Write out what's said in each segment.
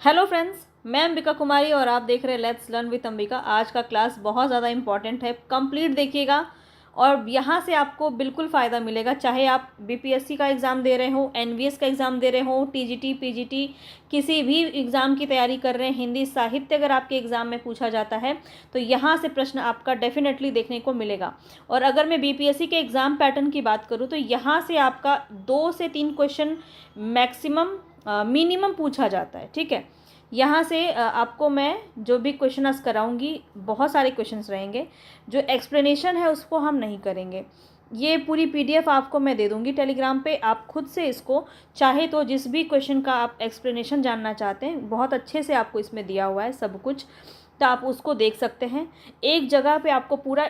Hello friends, मैं अंबिका कुमारी और आप देख रहे हैं लेट्स लर्न विद अंबिका। आज का क्लास बहुत ज़्यादा इंपॉर्टेंट है, कंप्लीट देखिएगा और यहाँ से आपको बिल्कुल फ़ायदा मिलेगा। चाहे आप बीपीएससी का एग्ज़ाम दे रहे हो, एनवीएस का एग्ज़ाम दे रहे हो, टीजीटी पीजीटी किसी भी एग्ज़ाम की तैयारी कर रहे हैं, हिंदी साहित्य अगर आपके एग्ज़ाम में पूछा जाता है तो यहाँ से प्रश्न आपका डेफिनेटली देखने को मिलेगा। और अगर मैं बीपीएससी के एग्ज़ाम पैटर्न की बात करूँ तो यहाँ से आपका 2 से 3 क्वेश्चन मैक्सिमम मिनिमम पूछा जाता है। ठीक है, यहाँ से आपको मैं जो भी क्वेश्चन आंसर कराऊंगी, बहुत सारे क्वेश्चंस रहेंगे। जो एक्सप्लेनेशन है उसको हम नहीं करेंगे। ये पूरी पीडीएफ आपको मैं दे दूंगी टेलीग्राम पे। आप खुद से इसको चाहे तो जिस भी क्वेश्चन का आप एक्सप्लेनेशन जानना चाहते हैं, बहुत अच्छे से आपको इसमें दिया हुआ है सब कुछ, तो आप उसको देख सकते हैं। एक जगह पे आपको पूरा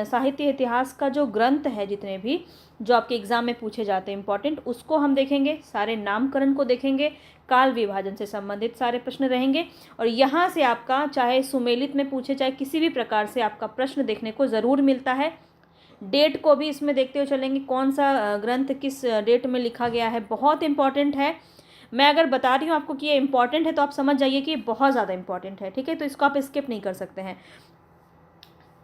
साहित्य इतिहास का जो ग्रंथ है, जितने भी जो आपके एग्ज़ाम में पूछे जाते हैं इंपॉर्टेंट, उसको हम देखेंगे। सारे नामकरण को देखेंगे, काल विभाजन से संबंधित सारे प्रश्न रहेंगे। और यहाँ से आपका चाहे सुमेलित में पूछे, चाहे किसी भी प्रकार से आपका प्रश्न देखने को ज़रूर मिलता है। डेट को भी इसमें देखते हुए चलेंगे, कौन सा ग्रंथ किस डेट में लिखा गया है, बहुत इंपॉर्टेंट है। मैं अगर बता रही हूँ आपको कि ये इंपॉर्टेंट है तो आप समझ जाइए कि ये बहुत ज़्यादा इंपॉर्टेंट है। ठीक है, तो इसको आप स्किप नहीं कर सकते हैं।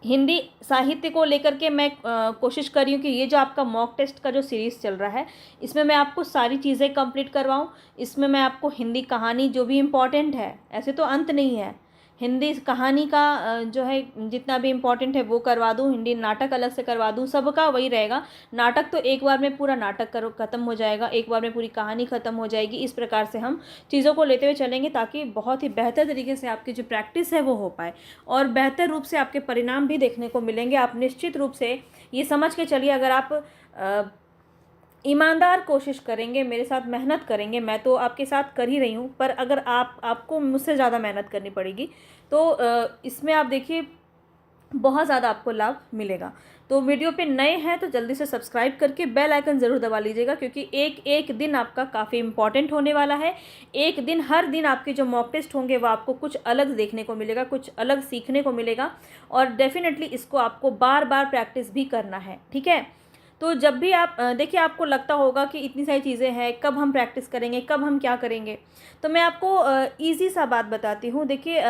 हिंदी साहित्य को लेकर के मैं कोशिश कर रही हूँ कि ये जो आपका मॉक टेस्ट का जो सीरीज़ चल रहा है, इसमें मैं आपको सारी चीज़ें कंप्लीट करवाऊँ। इसमें मैं आपको हिंदी कहानी जो भी इम्पॉर्टेंट है, ऐसे तो अंत नहीं है, हिंदी कहानी का जो है जितना भी इम्पोर्टेंट है वो करवा दूँ। हिंदी नाटक अलग से करवा दूँ, सबका वही रहेगा। नाटक तो एक बार में पूरा नाटक ख़त्म हो जाएगा, एक बार में पूरी कहानी ख़त्म हो जाएगी। इस प्रकार से हम चीज़ों को लेते हुए चलेंगे ताकि बहुत ही बेहतर तरीके से आपकी जो प्रैक्टिस है वो हो पाए और बेहतर रूप से आपके परिणाम भी देखने को मिलेंगे। आप निश्चित रूप से ये समझ के चलिए, अगर आप ईमानदार कोशिश करेंगे, मेरे साथ मेहनत करेंगे, मैं तो आपके साथ कर ही रही हूँ, पर अगर आपको मुझसे ज़्यादा मेहनत करनी पड़ेगी तो इसमें आप देखिए बहुत ज़्यादा आपको लाभ मिलेगा। तो वीडियो पे नए हैं तो जल्दी से सब्सक्राइब करके बेल आइकन ज़रूर दबा लीजिएगा, क्योंकि एक एक दिन आपका काफ़ी इंपॉर्टेंट होने वाला है। एक दिन, हर दिन आपके जो मॉक टेस्ट होंगे वो आपको कुछ अलग देखने को मिलेगा, कुछ अलग सीखने को मिलेगा और डेफिनेटली इसको आपको बार बार प्रैक्टिस भी करना है। ठीक है, तो जब भी आप देखिए, आपको लगता होगा कि इतनी सारी चीज़ें हैं, कब हम प्रैक्टिस करेंगे, कब हम क्या करेंगे, तो मैं आपको इजी सा बात बताती हूँ। देखिए,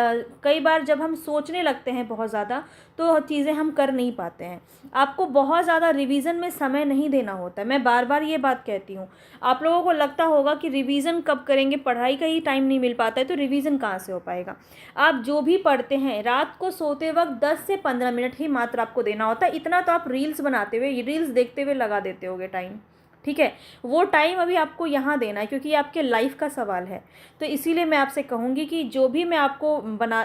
कई बार जब हम सोचने लगते हैं बहुत ज़्यादा तो चीज़ें हम कर नहीं पाते हैं। आपको बहुत ज़्यादा रिवीजन में समय नहीं देना होता है, मैं बार बार ये बात कहती हूँ। आप लोगों को लगता होगा कि रिवीजन कब करेंगे, पढ़ाई का ही टाइम नहीं मिल पाता है तो रिवीजन कहाँ से हो पाएगा। आप जो भी पढ़ते हैं, रात को सोते वक्त 10 से 15 मिनट ही मात्र आपको देना होता है। इतना तो आप रील्स बनाते हुए, रील्स देखते हुए लगा देते होगे टाइम। ठीक है, वो टाइम अभी आपको यहाँ देना है, क्योंकि ये आपके लाइफ का सवाल है। तो इसीलिए मैं आपसे कहूँगी कि जो भी मैं आपको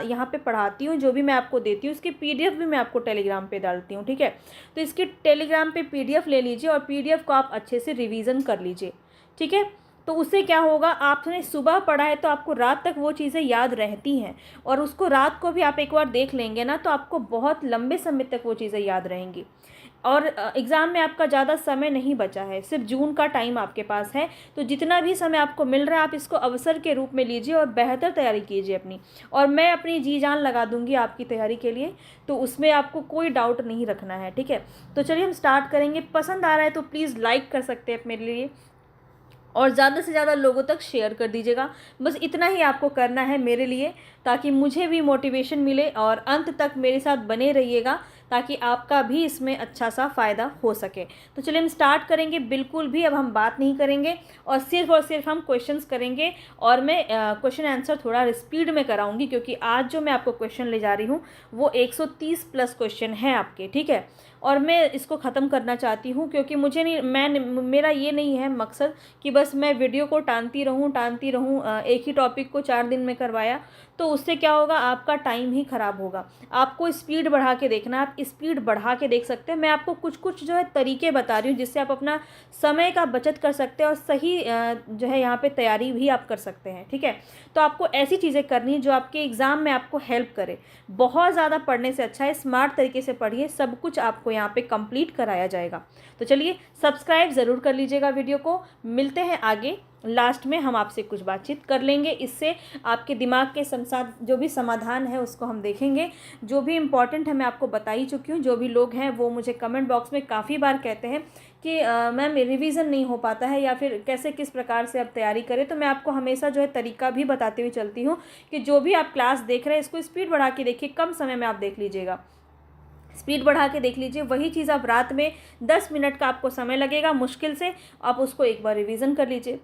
यहाँ पे पढ़ाती हूँ, जो भी मैं आपको देती हूँ, उसकी पीडीएफ भी मैं आपको टेलीग्राम पे डालती हूँ। ठीक है, तो इसकी टेलीग्राम पे पीडीएफ ले लीजिए और पीडीएफ को आप अच्छे से रिवीजन कर लीजिए। ठीक है, तो उससे क्या होगा, आपने सुबह पढ़ा है तो आपको रात तक वो चीज़ें याद रहती हैं, और उसको रात को भी आप एक बार देख लेंगे ना तो आपको बहुत लंबे समय तक वो चीज़ें याद रहेंगी। और एग्ज़ाम में आपका ज़्यादा समय नहीं बचा है, सिर्फ जून का टाइम आपके पास है। तो जितना भी समय आपको मिल रहा है आप इसको अवसर के रूप में लीजिए और बेहतर तैयारी कीजिए अपनी। और मैं अपनी जी जान लगा दूंगी आपकी तैयारी के लिए, तो उसमें आपको कोई डाउट नहीं रखना है। ठीक है, तो चलिए हम स्टार्ट करेंगे। पसंद आ रहा है तो प्लीज़ लाइक कर सकते हैं मेरे लिए और ज़्यादा से ज़्यादा लोगों तक शेयर कर दीजिएगा। बस इतना ही आपको करना है मेरे लिए, ताकि मुझे भी मोटिवेशन मिले और अंत तक मेरे साथ बने रहिएगा, ताकि आपका भी इसमें अच्छा सा फ़ायदा हो सके। तो चलिए हम स्टार्ट करेंगे। बिल्कुल भी अब हम बात नहीं करेंगे और सिर्फ हम क्वेश्चंस करेंगे। और मैं क्वेश्चन आंसर थोड़ा स्पीड में कराऊंगी, क्योंकि आज जो मैं आपको क्वेश्चन ले जा रही हूँ वो 130 प्लस क्वेश्चन हैं आपके। ठीक है, और मैं इसको ख़त्म करना चाहती हूँ, क्योंकि मुझे नहीं, मेरा ये नहीं है मकसद कि बस मैं वीडियो को टानती रहूँ। एक ही टॉपिक को 4 दिन में करवाया तो उससे क्या होगा, आपका टाइम ही ख़राब होगा। आपको स्पीड बढ़ा के देखना, आप स्पीड बढ़ा के देख सकते हैं। मैं आपको कुछ जो है तरीके बता रही हूँ जिससे आप अपना समय का बचत कर सकते हैं और सही जो है यहाँ पे तैयारी भी आप कर सकते हैं। ठीक है, तो आपको ऐसी चीज़ें करनी है जो आपके एग्ज़ाम में आपको हेल्प करे। बहुत ज़्यादा पढ़ने से अच्छा है स्मार्ट तरीके से पढ़िए, सब कुछ आपको यहाँ पे कंप्लीट कराया जाएगा। तो चलिए सब्सक्राइब ज़रूर कर लीजिएगा वीडियो को। मिलते हैं आगे, लास्ट में हम आपसे कुछ बातचीत कर लेंगे। इससे आपके दिमाग के साथ जो भी समाधान है उसको हम देखेंगे। जो भी इम्पॉर्टेंट है मैं आपको बता ही चुकी हूँ। जो भी लोग हैं वो मुझे कमेंट बॉक्स में काफ़ी बार कहते हैं कि मैम रिवीजन नहीं हो पाता है या फिर कैसे किस प्रकार से आप तैयारी करें, तो मैं आपको हमेशा जो है तरीका भी बताते हुए चलती हूँ कि जो भी आप क्लास देख रहे हैं इसको स्पीड बढ़ा के देखिए, कम समय में आप देख लीजिएगा, स्पीड बढ़ा के देख लीजिए। वही चीज़ आप रात में 10 मिनट का आपको समय लगेगा मुश्किल से, आप उसको एक बार रिवीजन कर लीजिए,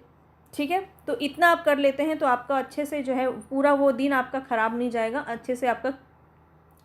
ठीक है। तो इतना आप कर लेते हैं तो आपका अच्छे से जो है पूरा वो दिन आपका ख़राब नहीं जाएगा, अच्छे से आपका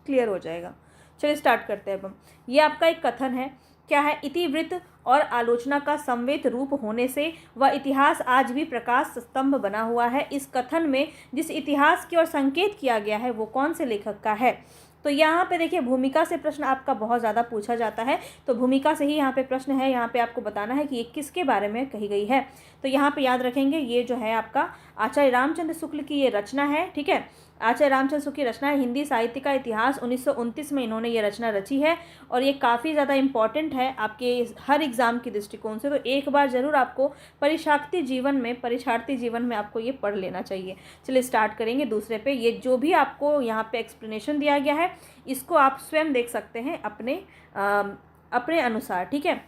क्लियर हो जाएगा। चलिए स्टार्ट करते हैं अब हम। ये आपका एक कथन है, क्या है, इतिवृत्त और आलोचना का संवेद रूप होने से वह इतिहास आज भी प्रकाश स्तंभ बना हुआ है। इस कथन में जिस इतिहास की ओर संकेत किया गया है वो कौन से लेखक का है? तो यहाँ पे देखिए भूमिका से प्रश्न आपका बहुत ज़्यादा पूछा जाता है, तो भूमिका से ही यहाँ पे प्रश्न है। यहाँ पे आपको बताना है कि ये किसके बारे में कही गई है। तो यहाँ पे याद रखेंगे ये जो है आपका आचार्य रामचंद्र शुक्ल की ये रचना है, ठीक है। आचार्य रामचंद्र शुक्ल की रचना है हिंदी साहित्य का इतिहास। 1929 में इन्होंने ये रचना रची है और ये काफ़ी ज़्यादा इम्पॉर्टेंट है आपके हर एग्ज़ाम के दृष्टिकोण से। तो एक बार ज़रूर आपको परीक्षार्थी जीवन में आपको ये पढ़ लेना चाहिए। चलिए स्टार्ट करेंगे दूसरे पे। ये जो भी आपको यहाँ पे एक्सप्लेनेशन दिया गया है इसको आप स्वयं देख सकते हैं अपने अनुसार, ठीक है।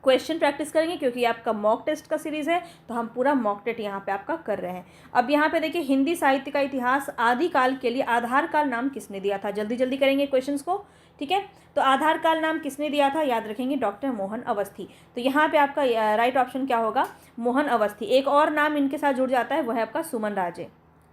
क्वेश्चन प्रैक्टिस करेंगे क्योंकि आपका मॉक टेस्ट का सीरीज़ है, तो हम पूरा मॉक टेस्ट यहाँ पे आपका कर रहे हैं। अब यहाँ पे देखिए हिंदी साहित्य का इतिहास आदिकाल के लिए आधार काल नाम किसने दिया था? जल्दी जल्दी करेंगे क्वेश्चंस को, ठीक है। तो आधार काल नाम किसने दिया था? याद रखेंगे डॉक्टर मोहन अवस्थी। तो यहाँ पे आपका राइट ऑप्शन क्या होगा? मोहन अवस्थी। एक और नाम इनके साथ जुड़ जाता है, वह है आपका सुमन राजे,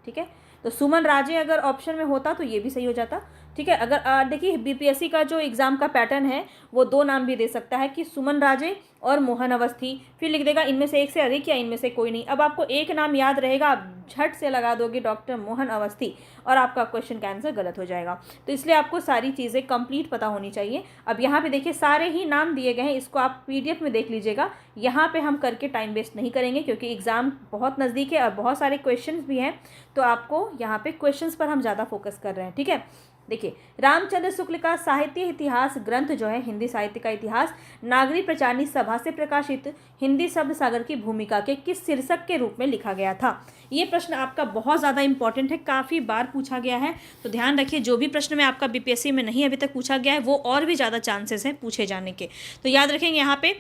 ठीक है। तो सुमन राजे अगर ऑप्शन में होता तो ये भी सही हो जाता, ठीक है। अगर देखिए बीपीएससी का जो एग्ज़ाम का पैटर्न है वो दो नाम भी दे सकता है कि सुमन राजे और मोहन अवस्थी, फिर लिख देगा इनमें से एक से अधिक या इनमें से कोई नहीं। अब आपको एक नाम याद रहेगा, आप झट से लगा दोगे डॉक्टर मोहन अवस्थी और आपका क्वेश्चन का आंसर गलत हो जाएगा। तो इसलिए आपको सारी चीज़ें कंप्लीट पता होनी चाहिए। अब यहाँ पे देखिए सारे ही नाम दिए गए हैं, इसको आप पीडीएफ में देख लीजिएगा। यहाँ पे हम करके टाइम वेस्ट नहीं करेंगे क्योंकि एग्ज़ाम बहुत नज़दीक है और बहुत सारे क्वेश्चन भी हैं, तो आपको यहाँ पे क्वेश्चंस पर हम ज़्यादा फोकस कर रहे हैं, ठीक है। देखिए रामचंद्र शुक्ल का साहित्य इतिहास ग्रंथ जो है हिंदी साहित्य का इतिहास नागरी प्रचारणी सभा से प्रकाशित हिंदी शब्द सागर की भूमिका के किस शीर्षक के रूप में लिखा गया था? ये प्रश्न आपका बहुत ज़्यादा इंपॉर्टेंट है, काफ़ी बार पूछा गया है। तो ध्यान रखिए जो भी प्रश्न में आपका बीपीएससी में नहीं अभी तक पूछा गया है वो और भी ज़्यादा चांसेस हैं पूछे जाने के। तो याद रखेंगे यहाँ पे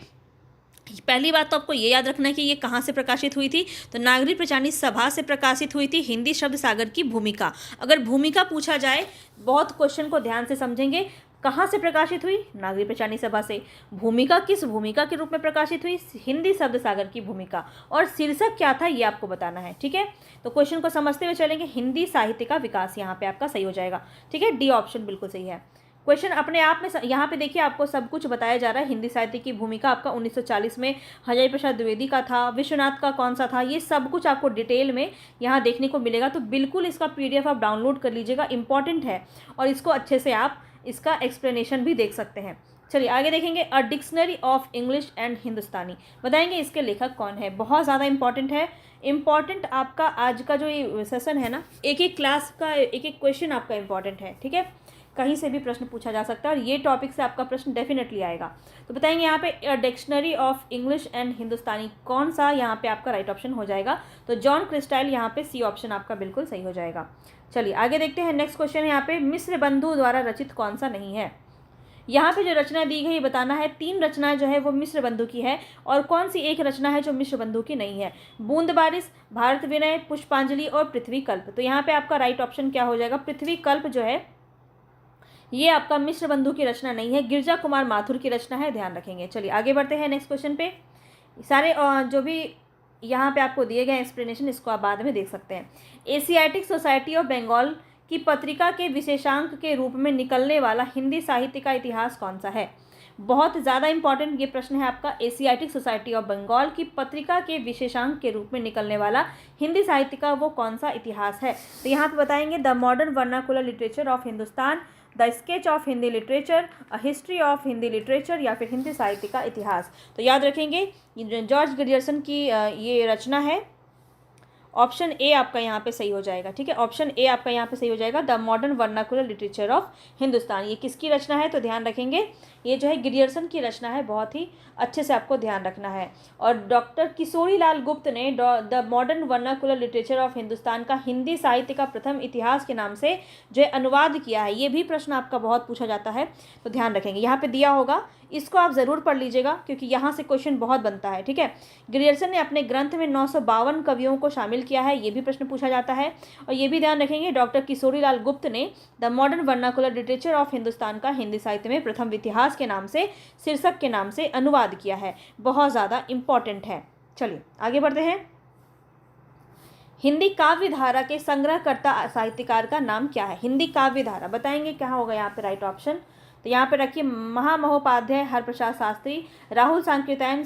पहली बात तो आपको ये याद रखना है कि ये कहाँ से प्रकाशित हुई थी। तो नागरी प्रचारणी सभा से प्रकाशित हुई थी हिंदी शब्द सागर की भूमिका। अगर भूमिका पूछा जाए, बहुत क्वेश्चन को ध्यान से समझेंगे, कहाँ से प्रकाशित हुई? नागरी प्रचारणी सभा से। भूमिका किस भूमिका के रूप में प्रकाशित हुई? हिंदी शब्द सागर की भूमिका। और शीर्षक क्या था ये आपको बताना है, ठीक है। तो क्वेश्चन को समझते हुए चलेंगे। हिंदी साहित्य का विकास यहाँ पे आपका सही हो जाएगा, ठीक है। डी ऑप्शन बिल्कुल सही है। क्वेश्चन अपने आप में यहाँ पे देखिए आपको सब कुछ बताया जा रहा है। हिंदी साहित्य की भूमिका आपका 1940 में हजारी प्रसाद द्विवेदी का था, विश्वनाथ का कौन सा था, ये सब कुछ आपको डिटेल में यहाँ देखने को मिलेगा। तो बिल्कुल इसका पीडीएफ आप डाउनलोड कर लीजिएगा, इंपॉर्टेंट है और इसको अच्छे से आप इसका एक्सप्लेनेशन भी देख सकते हैं। चलिए आगे देखेंगे। A dictionary of English and Hindustani, बताएंगे इसके लेखक कौन है? बहुत ज़्यादा इंपॉर्टेंट है। इंपॉर्टेंट आपका आज का जो ये सेशन है ना, एक एक क्लास का एक एक क्वेश्चन आपका इंपॉर्टेंट है, ठीक है। कहीं से भी प्रश्न पूछा जा सकता है और ये टॉपिक से आपका प्रश्न डेफिनेटली आएगा। तो बताएंगे यहाँ पे डिक्शनरी ऑफ इंग्लिश एंड हिंदुस्तानी कौन सा यहाँ पे आपका राइट ऑप्शन हो जाएगा? तो जॉन क्रिस्टाइल, यहाँ पे सी ऑप्शन आपका बिल्कुल सही हो जाएगा। चलिए आगे देखते हैं। नेक्स्ट क्वेश्चन यहाँ पे मिश्र बंधु द्वारा रचित कौन सा नहीं है? यहाँ पे जो रचना दी गई बताना है। 3 रचनाएं जो है वो मिश्र बंधु की है और कौन सी एक रचना है जो मिश्र बंधु की नहीं है? बूंद बारिश, भारत विनय, पुष्पांजलि और पृथ्वी कल्प। तो यहाँ पे आपका राइट ऑप्शन क्या हो जाएगा? पृथ्वी कल्प जो है ये आपका मिश्र बंधु की रचना नहीं है, गिरजा कुमार माथुर की रचना है, ध्यान रखेंगे। चलिए आगे बढ़ते हैं नेक्स्ट क्वेश्चन पे। सारे जो भी यहाँ पे आपको दिए गए एक्सप्लेनेशन इसको आप बाद में देख सकते हैं। एशियाटिक सोसाइटी ऑफ बंगाल की पत्रिका के विशेषांक के रूप में निकलने वाला हिंदी साहित्य का इतिहास कौन सा है? बहुत ज़्यादा इंपॉर्टेंट ये प्रश्न है आपका। एशियाटिक सोसाइटी ऑफ बंगाल की पत्रिका के विशेषांक के रूप में निकलने वाला हिंदी साहित्य का वो कौन सा इतिहास है? तो यहाँ पे बताएंगे the modern vernacular literature of Hindustan, the sketch of Hindi literature, a history of Hindi literature या फिर हिंदी साहित्य का इतिहास। तो याद रखेंगे जॉर्ज ग्रियर्सन की ये रचना है ऑप्शन ए आपका यहाँ पे सही हो जाएगा, ठीक है, ऑप्शन ए आपका यहाँ पे सही हो जाएगा, the modern vernacular literature of Hindustan. ये किसकी रचना है तो ध्यान रखेंगे, ये जो है ग्रियर्सन की रचना है, बहुत ही अच्छे से आपको ध्यान रखना है। और डॉक्टर किशोरी लाल गुप्त ने the modern vernacular literature of Hindustan का हिंदी साहित्य का प्रथम इतिहास के नाम से जो है अनुवाद किया है। ये भी प्रश्न आपका बहुत पूछा जाता है, तो ध्यान रखेंगे, यहाँ पे दिया होगा, इसको आप ज़रूर पढ़ लीजिएगा क्योंकि यहाँ से क्वेश्चन बहुत बनता है, ठीक है। ग्रियर्सन ने अपने ग्रंथ में 952 कवियों को शामिल किया है, ये भी प्रश्न पूछा जाता है। और ये भी ध्यान रखेंगे, डॉक्टर किशोरी लाल गुप्त ने the modern vernacular literature of Hindustan का हिंदी साहित्य में प्रथम इतिहास के नाम से, शीर्षक के नाम से अनुवाद किया है, बहुत ज़्यादा इंपॉर्टेंट है। चलिए आगे बढ़ते हैं। हिंदी काव्य धारा के संग्रहकर्ता साहित्यकार का नाम क्या है? हिंदी काव्य धारा बताएंगे, क्या होगा यहाँ पे राइट ऑप्शन, तो यहाँ पे रखिए महामहोपाध्याय, हरप्रसाद शास्त्री, राहुल सांकृत्यायन,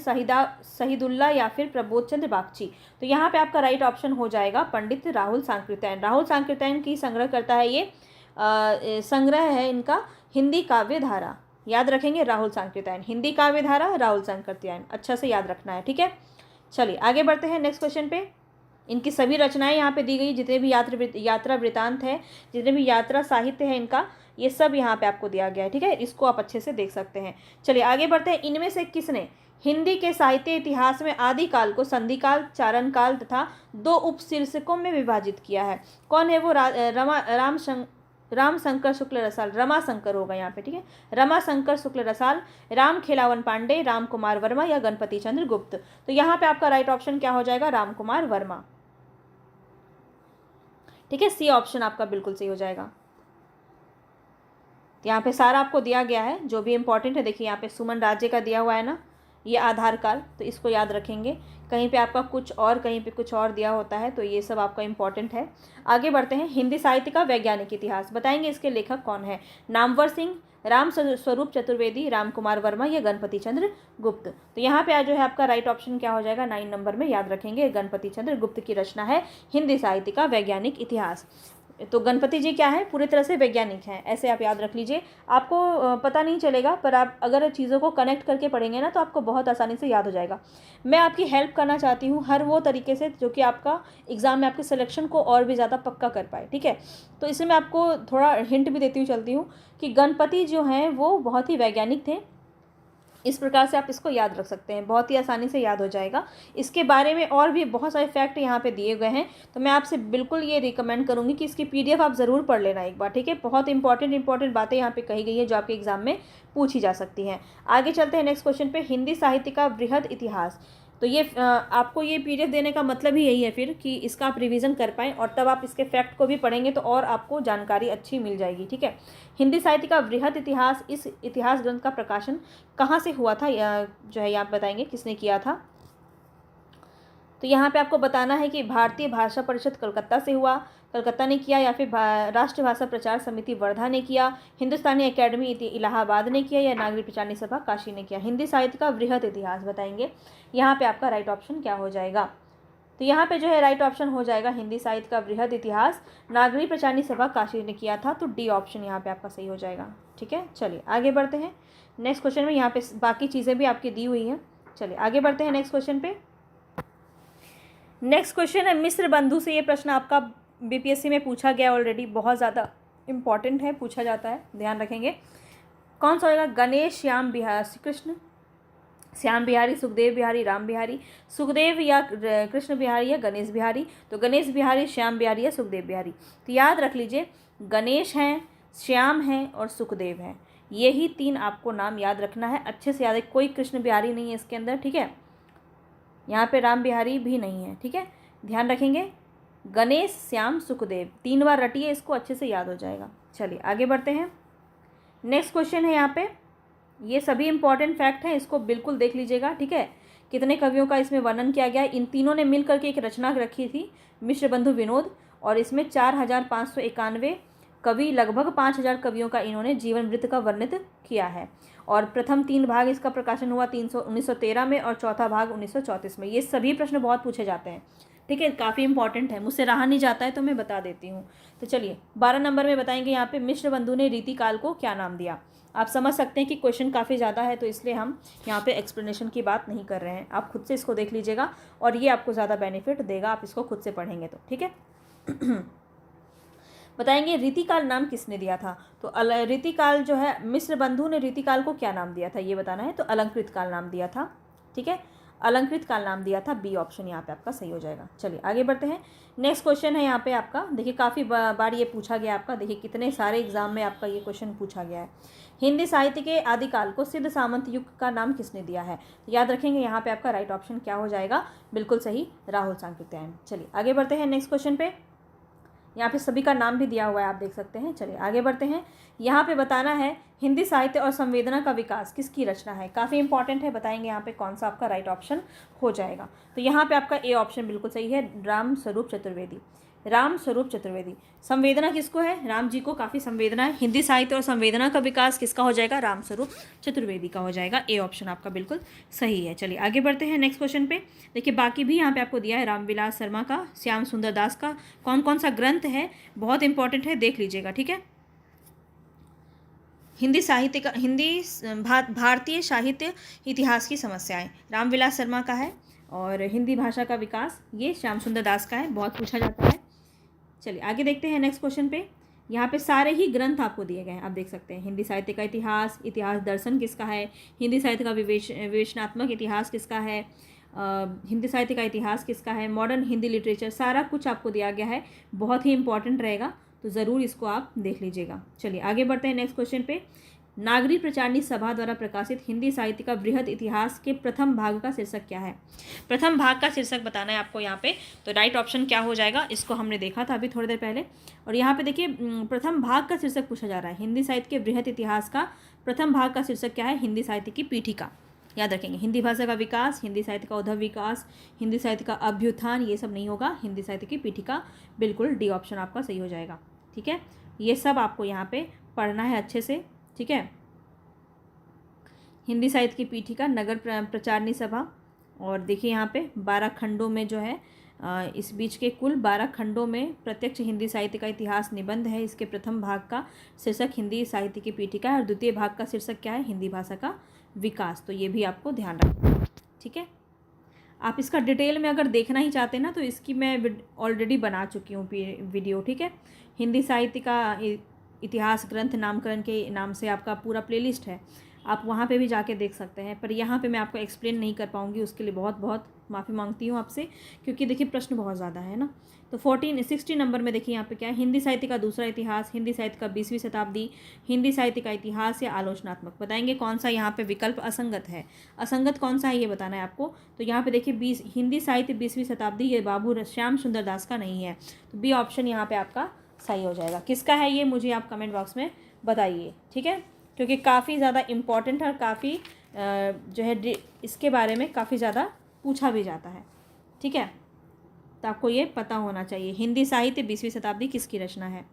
शहीदुल्लाह या फिर प्रबोध चंद्र बागची। तो यहाँ पे आपका राइट ऑप्शन हो जाएगा पंडित राहुल सांकृत्यायन। राहुल सांकृत्यायन की संग्रह करता है, ये संग्रह है इनका हिंदी काव्य धारा, याद रखेंगे राहुल सांकृत्यायन, हिंदी काव्य धारा राहुल सांकृत्यायन, अच्छा से याद रखना है, ठीक है। चलिए आगे बढ़ते हैं नेक्स्ट क्वेश्चन पे। इनकी सभी रचनाएं यहाँ पे दी गई, जितने भी यात्रा वृतांत है, जितने भी यात्रा साहित्य है इनका, ये सब यहाँ पे आपको दिया गया है, ठीक है, इसको आप अच्छे से देख सकते हैं। चलिए आगे बढ़ते हैं। इनमें से किसने हिंदी के साहित्य इतिहास में आदिकाल को संधिकाल, चारण काल तथा 2 उपशीर्षकों में विभाजित किया है? कौन है वो? रामशंकर शुक्ल रसाल, रमाशंकर होगा यहाँ पे, ठीक है, रमाशंकर शुक्ल रसाल, राम खेलावन पांडे, राम कुमार वर्मा या गणपति चंद्र गुप्त। तो यहाँ पे आपका राइट ऑप्शन क्या हो जाएगा? राम कुमार वर्मा, ठीक है, सी ऑप्शन आपका बिल्कुल सही हो जाएगा। यहाँ पे सारा आपको दिया गया है जो भी इंपॉर्टेंट है। देखिए यहाँ पे सुमन राज्य का दिया हुआ है ना, ये आधार काल, तो इसको याद रखेंगे। कहीं पे आपका कुछ और, कहीं पे कुछ और दिया होता है, तो ये सब आपका इंपॉर्टेंट है। आगे बढ़ते हैं। हिंदी साहित्य का वैज्ञानिक इतिहास बताएंगे, इसके लेखक कौन है? नामवर सिंह, राम स्वरूप चतुर्वेदी, राम कुमार वर्मा या गणपति चंद्र गुप्त। तो यहाँ पे आज जो है आपका राइट ऑप्शन क्या हो जाएगा? 9 नंबर में याद रखेंगे, गणपति चंद्र गुप्त की रचना है हिंदी साहित्य का वैज्ञानिक इतिहास। तो गणपति जी क्या है? पूरी तरह से वैज्ञानिक हैं, ऐसे आप याद रख लीजिए। आपको पता नहीं चलेगा, पर आप अगर चीज़ों को कनेक्ट करके पढ़ेंगे ना, तो आपको बहुत आसानी से याद हो जाएगा। मैं आपकी हेल्प करना चाहती हूँ हर वो तरीके से जो कि आपका एग्ज़ाम में आपके सिलेक्शन को और भी ज़्यादा पक्का कर पाए, ठीक है। तो इसमें मैं आपको थोड़ा हिंट भी देती हुई चलती हूँ कि गणपति जो हैं वो बहुत ही वैज्ञानिक थे। इस प्रकार से आप इसको याद रख सकते हैं, बहुत ही आसानी से याद हो जाएगा। इसके बारे में और भी बहुत सारे फैक्ट यहाँ पे दिए गए हैं, तो मैं आपसे बिल्कुल ये रिकमेंड करूँगी कि इसकी PDF आप ज़रूर पढ़ लेना एक बार, ठीक है। बहुत इंपॉर्टेंट बातें यहाँ पे कही गई है जो आपके एग्जाम में पूछी जा सकती हैं। आगे चलते हैं नेक्स्ट क्वेश्चन पे। हिंदी साहित्य का वृहद इतिहास, तो ये आपको ये PDF देने का मतलब ही यही है फिर कि इसका आप रिवीजन कर पाएँ, और तब आप इसके फैक्ट को भी पढ़ेंगे तो और आपको जानकारी अच्छी मिल जाएगी, ठीक है। हिंदी साहित्य का वृहद इतिहास, इस इतिहास ग्रंथ का प्रकाशन कहाँ से हुआ था, जो है आप बताएंगे किसने किया था? तो यहाँ पे आपको बताना है कि भारतीय भाषा परिषद कलकत्ता से हुआ, कलकत्ता ने किया, या फिर राष्ट्रीय भाषा प्रचार समिति वर्धा ने किया, हिंदुस्तानी अकेडमी इलाहाबाद ने किया, या नागरिक प्रचार सभा काशी ने किया। हिंदी साहित्य का वृहद इतिहास बताएंगे, यहाँ पे आपका राइट ऑप्शन क्या हो जाएगा? तो यहाँ पे जो है राइट ऑप्शन हो जाएगा हिंदी साहित्य का वृहद इतिहास नागरिक प्रचारणी सभा काशी ने किया था, तो डी ऑप्शन यहाँ पे आपका सही हो जाएगा, ठीक है। चलिए आगे बढ़ते हैं नेक्स्ट क्वेश्चन में। यहाँ पे बाकी चीज़ें भी आपकी दी हुई हैं। चलिए आगे बढ़ते हैं नेक्स्ट क्वेश्चन पे। नेक्स्ट क्वेश्चन है मिस्र बंधु से। ये प्रश्न आपका BPSC में पूछा गया ऑलरेडी, बहुत ज़्यादा इंपॉर्टेंट है, पूछा जाता है, ध्यान रखेंगे। कौन सा होगा? गणेश, श्याम बिहारी, कृष्ण, श्याम बिहारी, सुखदेव बिहारी, राम बिहारी, सुखदेव या कृष्ण बिहारी या गणेश बिहारी। तो गणेश बिहारी, श्याम बिहारी या सुखदेव बिहारी। तो याद रख लीजिए, गणेश हैं, श्याम हैं और सुखदेव हैं, यही 3 आपको नाम याद रखना है, अच्छे से याद है। कोई कृष्ण बिहारी नहीं है इसके अंदर, ठीक है। यहाँ पे राम बिहारी भी नहीं है, ठीक है, ध्यान रखेंगे। गणेश, श्याम, सुखदेव 3 बार रटिए, इसको अच्छे से याद हो जाएगा। चलिए आगे बढ़ते हैं। नेक्स्ट क्वेश्चन है यहाँ पे, ये सभी इंपॉर्टेंट फैक्ट हैं, इसको बिल्कुल देख लीजिएगा, ठीक है। कितने कवियों का इसमें वर्णन किया गया है? इन तीनों ने मिल करके एक रचना रखी थी, मिश्र बंधु विनोद, और इसमें 4591 कवि, लगभग 5000 कवियों का इन्होंने जीवन वृत्त का वर्णित किया है। और प्रथम 3 भाग इसका प्रकाशन हुआ 1913 में, और चौथा भाग 1934 में। ये सभी प्रश्न बहुत पूछे जाते हैं, ठीक है, काफ़ी इंपॉर्टेंट है, मुझसे रहा नहीं जाता है तो मैं बता देती हूँ। तो चलिए 12 नंबर में बताएंगे यहाँ पे, मिश्र बंधु ने रीतिकाल को क्या नाम दिया? आप समझ सकते हैं कि क्वेश्चन काफ़ी ज़्यादा है, तो इसलिए हम यहाँ पे एक्सप्लेनेशन की बात नहीं कर रहे हैं। आप खुद से इसको देख लीजिएगा और ये आपको ज़्यादा बेनिफिट देगा, आप इसको खुद से पढ़ेंगे तो। ठीक है। बताएंगे रीतिकाल नाम किसने दिया था? तो रीतिकाल जो है, मिस्र बंधु ने रीतिकाल को क्या नाम दिया था ये बताना है। तो अलंकृत काल नाम दिया था। ठीक है, अलंकृत काल नाम दिया था। बी ऑप्शन यहाँ पे आपका सही हो जाएगा। चलिए आगे बढ़ते हैं। नेक्स्ट क्वेश्चन है यहाँ पे आपका, देखिए काफ़ी बार ये पूछा गया आपका, देखिए कितने सारे एग्जाम में आपका ये क्वेश्चन पूछा गया है। हिंदी साहित्य के आदिकाल को सिद्ध सामंत युग का नाम किसने दिया है? तो याद रखेंगे यहाँ पे आपका राइट ऑप्शन क्या हो जाएगा, बिल्कुल सही, राहुल सांकृत्यायन। चलिए आगे बढ़ते हैं नेक्स्ट क्वेश्चन पे। यहाँ पे सभी का नाम भी दिया हुआ है, आप देख सकते हैं। चलिए आगे बढ़ते हैं। यहाँ पे बताना है हिंदी साहित्य और संवेदना का विकास किसकी रचना है? काफ़ी इंपॉर्टेंट है, बताएंगे यहाँ पे कौन सा आपका राइट ऑप्शन हो जाएगा। तो यहाँ पे आपका ए ऑप्शन बिल्कुल सही है, राम स्वरूप चतुर्वेदी। राम स्वरूप चतुर्वेदी। संवेदना किसको है? राम जी को काफ़ी संवेदना है। हिंदी साहित्य और संवेदना का विकास किसका हो जाएगा? राम स्वरूप चतुर्वेदी का हो जाएगा। ए ऑप्शन आपका बिल्कुल सही है। चलिए आगे बढ़ते हैं नेक्स्ट क्वेश्चन पे। देखिए बाकी भी यहाँ पे आपको दिया है, रामविलास शर्मा का, श्याम सुंदर दास का, कौन कौन सा ग्रंथ है, बहुत इंपॉर्टेंट है, देख लीजिएगा। ठीक है, हिंदी साहित्य का, भारतीय साहित्य इतिहास की समस्याएं, रामविलास शर्मा का है। और हिंदी भाषा का विकास, ये श्याम सुंदर दास का है, बहुत पूछा जाता है। चलिए आगे देखते हैं नेक्स्ट क्वेश्चन पे। यहाँ पे सारे ही ग्रंथ आपको दिए गए हैं, आप देख सकते हैं। हिंदी साहित्य का इतिहास, इतिहास दर्शन किसका है, हिंदी साहित्य का विवेचनात्मक इतिहास किसका है, हिंदी साहित्य का इतिहास किसका है, मॉडर्न हिंदी लिटरेचर, सारा कुछ आपको दिया गया है, बहुत ही इंपॉर्टेंट रहेगा, तो ज़रूर इसको आप देख लीजिएगा। चलिए आगे बढ़ते हैं नेक्स्ट क्वेश्चन पे। नागरी प्रचारणी सभा द्वारा प्रकाशित हिंदी साहित्य का बृहद इतिहास के प्रथम भाग का शीर्षक क्या है? प्रथम भाग का शीर्षक बताना है आपको यहाँ पे। तो राइट ऑप्शन क्या हो जाएगा, इसको हमने देखा था अभी थोड़ी देर पहले। और यहाँ पे देखिए प्रथम भाग का शीर्षक पूछा जा रहा है, हिंदी साहित्य के बृहद इतिहास का प्रथम भाग का शीर्षक क्या है? हिंदी साहित्य की पीठिका। याद रखेंगे, हिंदी भाषा का विकास, हिंदी साहित्य का उद्धव विकास, हिंदी साहित्य का अभ्युत्थान, ये सब नहीं होगा, हिंदी साहित्य की पीठिका, बिल्कुल डी ऑप्शन आपका सही हो जाएगा। ठीक है, ये सब आपको यहाँ पे पढ़ना है अच्छे से। ठीक है, हिंदी साहित्य की पीठिका, नगर प्रचारणी सभा, और देखिए यहाँ पे 12 खंडों में जो है, इस बीच के कुल 12 खंडों में प्रत्यक्ष हिंदी साहित्य का इतिहास निबंध है। इसके प्रथम भाग का शीर्षक हिंदी साहित्य की पीठिका है और द्वितीय भाग का शीर्षक क्या है? हिंदी भाषा का विकास। तो ये भी आपको ध्यान रखना। ठीक है, आप इसका डिटेल में अगर देखना ही चाहते हैं ना, तो इसकी मैं ऑलरेडी बना चुकी हूँ वीडियो। ठीक है, हिंदी साहित्य का इतिहास ग्रंथ नामकरण के नाम से आपका पूरा प्लेलिस्ट है, आप वहाँ पे भी जाके देख सकते हैं। पर यहाँ पे मैं आपको एक्सप्लेन नहीं कर पाऊँगी, उसके लिए बहुत बहुत माफ़ी मांगती हूँ आपसे, क्योंकि देखिए प्रश्न बहुत ज़्यादा है ना। तो 60 नंबर में देखिए यहाँ पे क्या है, हिंदी साहित्य का दूसरा इतिहास, हिंदी साहित्य का 20वीं शताब्दी, हिंदी साहित्य का इतिहास या आलोचनात्मक। बताएंगे कौन सा यहाँ पे विकल्प असंगत है, असंगत कौन सा है ये बताना है आपको। तो यहाँ पे देखिए हिंदी साहित्य 20वीं शताब्दी, ये बाबू श्याम सुंदर दास का नहीं है, तो बी ऑप्शन यहाँ पे आपका सही हो जाएगा। किसका है ये मुझे आप कमेंट बॉक्स में बताइए। ठीक है, क्योंकि काफ़ी ज़्यादा इम्पॉर्टेंट है और काफ़ी जो है इसके बारे में काफ़ी ज़्यादा पूछा भी जाता है। ठीक है, तो आपको ये पता होना चाहिए, हिंदी साहित्य 20वीं शताब्दी किसकी रचना है।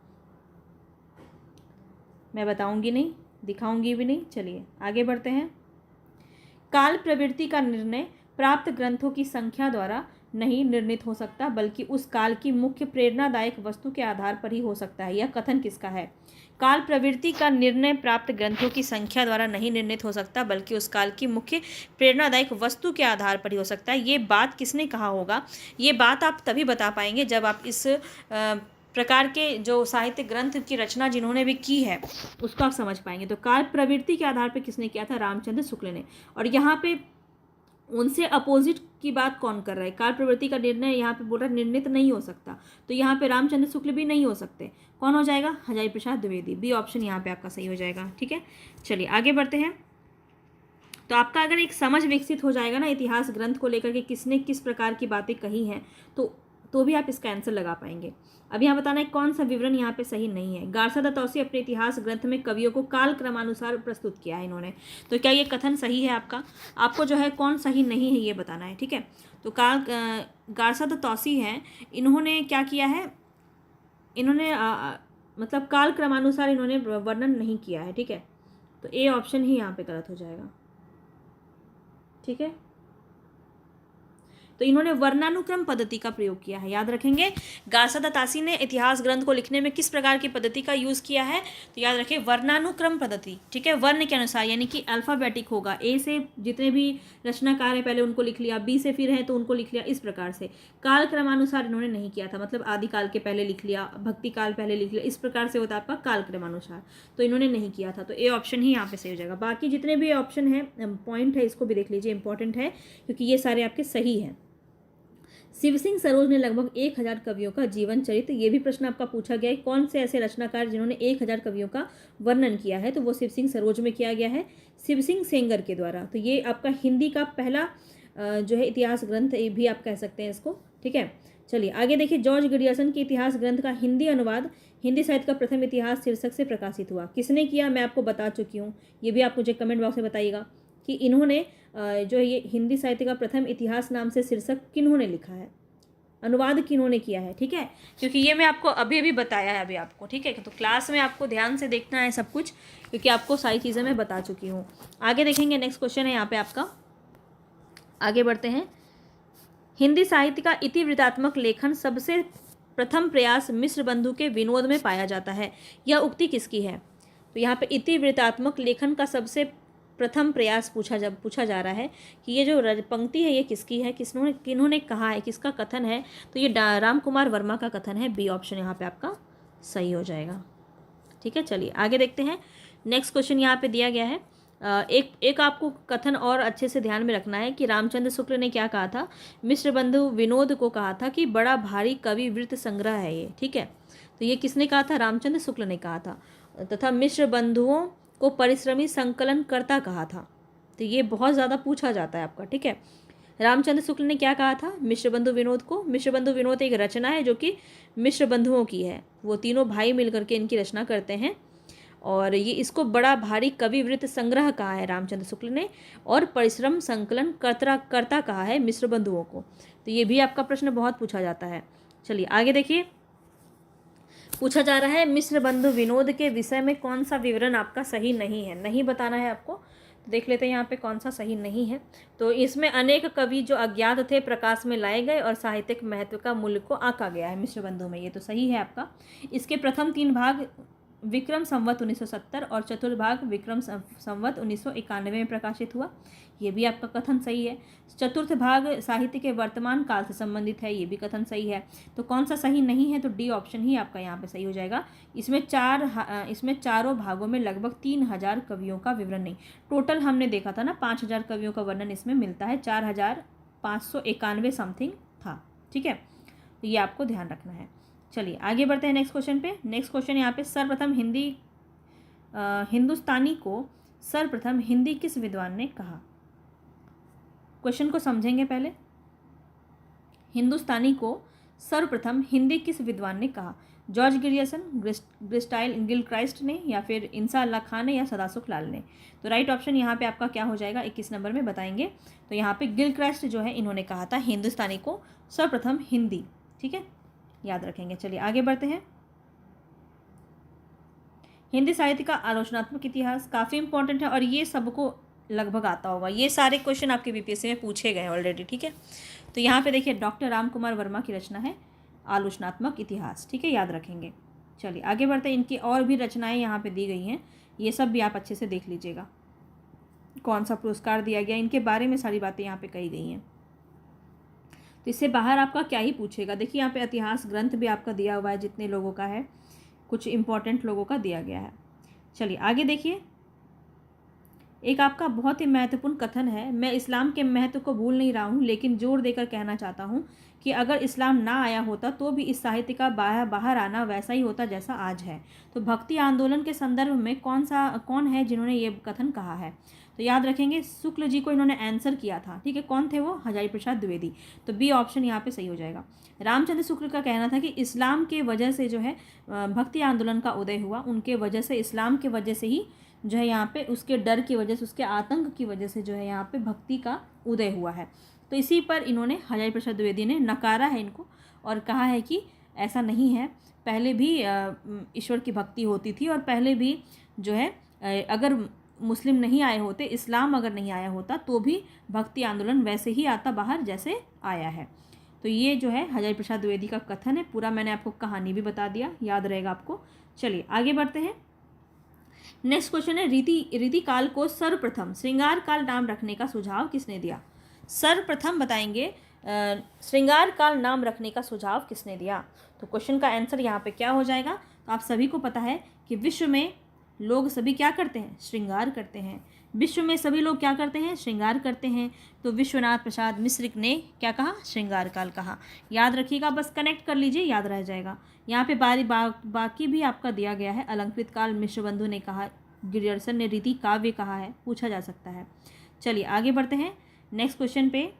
मैं बताऊंगी नहीं, दिखाऊंगी भी नहीं। चलिए आगे बढ़ते हैं। काल प्रवृत्ति का निर्णय प्राप्त ग्रंथों की संख्या द्वारा नहीं निर्णित हो सकता, बल्कि उस काल की मुख्य प्रेरणादायक वस्तु के आधार पर ही हो सकता है। यह कथन किसका है? काल प्रवृत्ति का निर्णय प्राप्त ग्रंथों की संख्या द्वारा नहीं निर्णित हो सकता, बल्कि उस काल की मुख्य प्रेरणादायक वस्तु के आधार पर ही हो सकता है। ये बात किसने कहा होगा? ये बात आप तभी बता पाएंगे जब आप इस प्रकार के जो साहित्य ग्रंथ की रचना जिन्होंने भी की है उसको आप समझ पाएंगे। तो काल प्रवृत्ति के आधार पर किसने किया था? रामचंद्र शुक्ल ने। और यहाँ पे उनसे अपोजिट की बात कौन कर रहा है? काल प्रवृत्ति का निर्णय यहाँ पे बोल रहा है निर्णित नहीं हो सकता, तो यहाँ पे रामचंद्र शुक्ल भी नहीं हो सकते। कौन हो जाएगा? हजारी प्रसाद द्विवेदी। बी ऑप्शन यहाँ पे आपका सही हो जाएगा। ठीक है, चलिए आगे बढ़ते हैं। तो आपका अगर एक समझ विकसित हो जाएगा ना इतिहास ग्रंथ को लेकर के किसने किस प्रकार की बातें कही हैं, तो भी आप इसका आंसर लगा पाएंगे। अब यहाँ बताना है कौन सा विवरण यहाँ पे सही नहीं है। गारसा दत्तौसी अपने इतिहास ग्रंथ में कवियों को काल क्रमानुसार प्रस्तुत किया है इन्होंने, तो क्या ये कथन सही है आपका? आपको जो है कौन सही नहीं है ये बताना है। ठीक है, तो गारसा दत्तौसी हैं, इन्होंने क्या किया है, इन्होंने मतलब काल क्रमानुसार इन्होंने वर्णन नहीं किया है। ठीक है, तो ए ऑप्शन ही यहाँ पे गलत हो जाएगा। ठीक है, तो इन्होंने वर्णानुक्रम पद्धति का प्रयोग किया है, याद रखेंगे। गासादा तासी ने इतिहास ग्रंथ को लिखने में किस प्रकार की पद्धति का यूज़ किया है, तो याद रखें वर्णानुक्रम पद्धति, ठीक है, वर्ण के अनुसार, यानी कि अल्फ़ाबेटिक होगा। ए से जितने भी रचनाकार हैं पहले उनको लिख लिया, बी से फिर है तो उनको लिख लिया, इस प्रकार से। काल क्रमानुसार इन्होंने नहीं किया था, मतलब आदिकाल के पहले लिख लिया, भक्ति काल पहले लिख लिया, इस प्रकार से होता है आपका काल क्रमानुसार, तो इन्होंने नहीं किया था। तो ए ऑप्शन ही यहाँ पे सही हो जाएगा। बाकी जितने भी ऑप्शन है पॉइंट है इसको भी देख लीजिए, इंपॉर्टेंट है क्योंकि ये सारे आपके सही हैं। शिव सिंह सरोज ने लगभग 1000 कवियों का जीवन चरित्र, ये भी प्रश्न आपका पूछा गया है, कौन से ऐसे रचनाकार जिन्होंने 1000 कवियों का वर्णन किया है, तो वो शिव सिंह सरोज में किया गया है शिव सिंह सेंगर के द्वारा। तो ये आपका हिंदी का पहला जो है इतिहास ग्रंथ, ये भी आप कह सकते हैं इसको, ठीक है। चलिए आगे देखिए, जॉर्ज ग्रियर्सन के इतिहास ग्रंथ का हिंदी अनुवाद हिंदी साहित्य का प्रथम इतिहास शीर्षक से प्रकाशित हुआ, किसने किया, मैं आपको बता चुकी हूँ, ये भी आप मुझे कमेंट बॉक्स में बताइएगा कि इन्होंने जो ये हिंदी साहित्य का प्रथम इतिहास नाम से शीर्षक किन्होंने लिखा है, अनुवाद किन्होंने किया है, ठीक है, क्योंकि ये मैं आपको अभी अभी बताया है अभी आपको, ठीक है। तो क्लास में आपको ध्यान से देखना है सब कुछ, क्योंकि आपको सारी चीज़ें मैं बता चुकी हूँ। आगे देखेंगे, नेक्स्ट क्वेश्चन है यहाँ पे आपका, आगे बढ़ते हैं। हिंदी साहित्य का इतिवृत्तात्मक लेखन सबसे प्रथम प्रयास मिश्र बंधु के विनोद में पाया जाता है, यह उक्ति किसकी है, तो यहाँ पे इतिवृत्तात्मक लेखन का सबसे प्रथम प्रयास पूछा जा रहा है कि ये जो पंक्ति है ये किसकी है, किन्होंने कहा है, किसका कथन है, तो ये राम कुमार वर्मा का कथन है, बी ऑप्शन यहाँ पे आपका सही हो जाएगा, ठीक है। चलिए आगे देखते हैं, नेक्स्ट क्वेश्चन यहाँ पे दिया गया है। एक आपको कथन और अच्छे से ध्यान में रखना है कि रामचंद्र शुक्ल ने क्या कहा था, मिश्र बंधु विनोद को कहा था कि बड़ा भारी कवि वृत्त संग्रह है ये, ठीक है। तो ये किसने कहा था, रामचंद्र शुक्ल ने कहा था, तथा मिश्र बंधुओं को परिश्रमी संकलनकर्ता कहा था। तो ये बहुत ज़्यादा पूछा जाता है आपका, ठीक है। रामचंद्र शुक्ल ने क्या कहा था मिश्र बंधु विनोद को, मिश्र बंधु विनोद एक रचना है जो कि मिश्र बंधुओं की है, वो तीनों भाई मिलकर के इनकी रचना करते हैं, और ये इसको बड़ा भारी कवि वृत्त संग्रह कहा है रामचंद्र शुक्ल ने, और परिश्रम संकलन कर्ता कहा है मिश्र बंधुओं को। तो ये भी आपका प्रश्न बहुत पूछा जाता है। चलिए आगे देखिए, पूछा जा रहा है मिश्र बंधु विनोद के विषय में कौन सा विवरण आपका सही नहीं है, नहीं बताना है आपको। तो देख लेते हैं यहाँ पे कौन सा सही नहीं है। तो इसमें अनेक कवि जो अज्ञात थे प्रकाश में लाए गए और साहित्यिक महत्व का मूल्य को आंका गया है मिश्र बंधु में, ये तो सही है आपका। इसके प्रथम 3 भाग विक्रम संवत 1970 और चतुर्थ भाग विक्रम संवत 1991 में प्रकाशित हुआ, ये भी आपका कथन सही है। चतुर्थ भाग साहित्य के वर्तमान काल से संबंधित है, ये भी कथन सही है। तो कौन सा सही नहीं है, तो डी ऑप्शन ही आपका यहाँ पे सही हो जाएगा। इसमें चारों भागों में लगभग 3000 कवियों का विवरण नहीं, टोटल हमने देखा था ना 5000 कवियों का वर्णन इसमें मिलता है, 4591 समथिंग था, ठीक है। तो ये आपको ध्यान रखना है। चलिए आगे बढ़ते हैं नेक्स्ट क्वेश्चन पे। नेक्स्ट क्वेश्चन यहाँ पे, सर्वप्रथम हिंदुस्तानी को सर्वप्रथम हिंदी किस विद्वान ने कहा। क्वेश्चन को समझेंगे पहले। हिंदुस्तानी को सर्वप्रथम हिंदी किस विद्वान ने कहा, जॉर्ज ग्रियर्सन, ग्रिस्टाइल गिलक्राइस्ट ने, या फिर इंसा अल्लाह खान ने, या सदासुख लाल ने। तो राइट ऑप्शन यहाँ पे आपका क्या हो जाएगा, 21 नंबर में बताएंगे। तो यहाँ पे गिलक्राइस्ट जो है इन्होंने कहा था हिंदुस्तानी को सर्वप्रथम हिंदी, ठीक है, याद रखेंगे। चलिए आगे बढ़ते हैं। हिंदी साहित्य का आलोचनात्मक इतिहास काफ़ी इंपॉर्टेंट है और ये सबको लगभग आता होगा, ये सारे क्वेश्चन आपके बीपीएससी में पूछे गए ऑलरेडी, ठीक है। तो यहाँ पे देखिए डॉक्टर राम कुमार वर्मा की रचना है आलोचनात्मक इतिहास, ठीक है, याद रखेंगे। चलिए आगे बढ़ते हैं, इनकी और भी रचनाएं यहाँ पे दी गई हैं, ये सब भी आप अच्छे से देख लीजिएगा, कौन सा पुरस्कार दिया गया, इनके बारे में सारी बातें यहाँ पे कही गई हैं। तो इससे बाहर आपका क्या ही पूछेगा। देखिए यहाँ पे इतिहास ग्रंथ भी आपका दिया हुआ है, जितने लोगों का है, कुछ इंपॉर्टेंट लोगों का दिया गया है। चलिए आगे देखिए, एक आपका बहुत ही महत्वपूर्ण कथन है, मैं इस्लाम के महत्व को भूल नहीं रहा हूँ, लेकिन जोर देकर कहना चाहता हूँ कि अगर इस्लाम ना आया होता तो भी इस साहित्य का बाहर आना वैसा ही होता जैसा आज है। तो भक्ति आंदोलन के संदर्भ में कौन है जिन्होंने ये कथन कहा है, तो याद रखेंगे शुक्ल जी को इन्होंने आंसर किया था, ठीक है। कौन थे वो, हजारी प्रसाद द्विवेदी। तो बी ऑप्शन यहाँ पे सही हो जाएगा। रामचंद्र शुक्ल का कहना था कि इस्लाम के वजह से जो है भक्ति आंदोलन का उदय हुआ, उनके वजह से, इस्लाम के वजह से ही जो है यहाँ पे उसके डर की वजह से, उसके आतंक की वजह से जो है यहाँ पे भक्ति का उदय हुआ है। तो इसी पर इन्होंने, हजारी प्रसाद द्विवेदी ने नकारा है इनको और कहा है कि ऐसा नहीं है, पहले भी ईश्वर की भक्ति होती थी और पहले भी जो है अगर मुस्लिम नहीं आए होते, इस्लाम अगर नहीं आया होता, तो भी भक्ति आंदोलन वैसे ही आता बाहर जैसे आया है। तो ये जो है हजारी प्रसाद द्विवेदी का कथन है। पूरा मैंने आपको कहानी भी बता दिया, याद रहेगा आपको। चलिए आगे बढ़ते हैं। नेक्स्ट क्वेश्चन है, रीति काल को सर्वप्रथम श्रृंगार काल नाम रखने का सुझाव किसने दिया? सर्वप्रथम बताएंगे श्रृंगार काल नाम रखने का सुझाव किसने दिया? तो क्वेश्चन का आंसर यहाँ पे क्या हो जाएगा? तो आप सभी को पता है कि विश्व में लोग सभी क्या करते हैं? श्रृंगार करते हैं। विश्व में सभी लोग क्या करते हैं? श्रृंगार करते हैं। तो विश्वनाथ प्रसाद मिश्र ने क्या कहा? श्रृंगार काल कहा। याद रखिएगा, बस कनेक्ट कर लीजिए, याद रह जाएगा। यहाँ पे बाकी भी आपका दिया गया है। अलंकृत काल मिश्रबंधु ने कहा, गिरियर्सन ने रीति काव्य कहा है, पूछा जा सकता है। चलिए आगे बढ़ते हैं नेक्स्ट क्वेश्चन पे।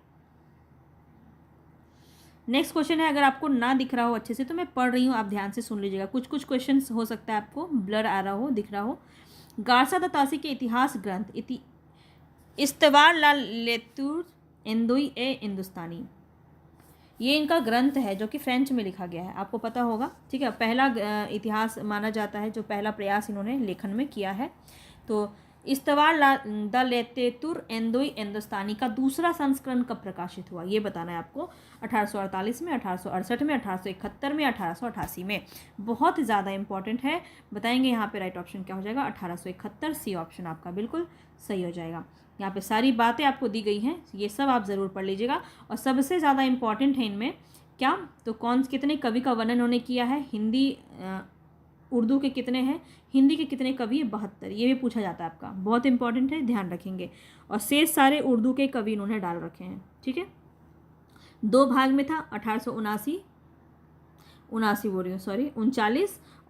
नेक्स्ट क्वेश्चन है, अगर आपको ना दिख रहा हो अच्छे से तो मैं पढ़ रही हूँ, आप ध्यान से सुन लीजिएगा। कुछ कुछ क्वेश्चन हो सकता है आपको ब्लर आ रहा हो, दिख रहा हो। गारसा द तासी के इतिहास ग्रंथ इस्तवार लाल लेतुर इंदुई ए हिंदुस्तानी, ये इनका ग्रंथ है जो कि फ्रेंच में लिखा गया है, आपको पता होगा। ठीक है, पहला इतिहास माना जाता है, जो पहला प्रयास इन्होंने लेखन में किया है। तो इस्तवार द लेतेतुर एंदोई हिंदुस्तानी का दूसरा संस्करण कब प्रकाशित हुआ, ये बताना है आपको। 1848 में, 1868 में, 1871 में, 1888 में। बहुत ज़्यादा इंपॉर्टेंट है, बताएंगे यहाँ पे राइट ऑप्शन क्या हो जाएगा। 1871, सी ऑप्शन आपका बिल्कुल सही हो जाएगा। यहाँ पे सारी बातें आपको दी गई हैं, ये सब आप ज़रूर पढ़ लीजिएगा। और सबसे ज़्यादा इंपॉर्टेंट है इनमें क्या, तो कितने कवि का वर्णन उन्होंने किया है। हिंदी उर्दू के कितने हैं, हिंदी के कितने कवि? 72, ये भी पूछा जाता है आपका, बहुत इंपॉर्टेंट है, ध्यान रखेंगे। और शेष सारे उर्दू के कवि इन्होंने डाल रखे हैं। ठीक है, 2 भाग में था, 39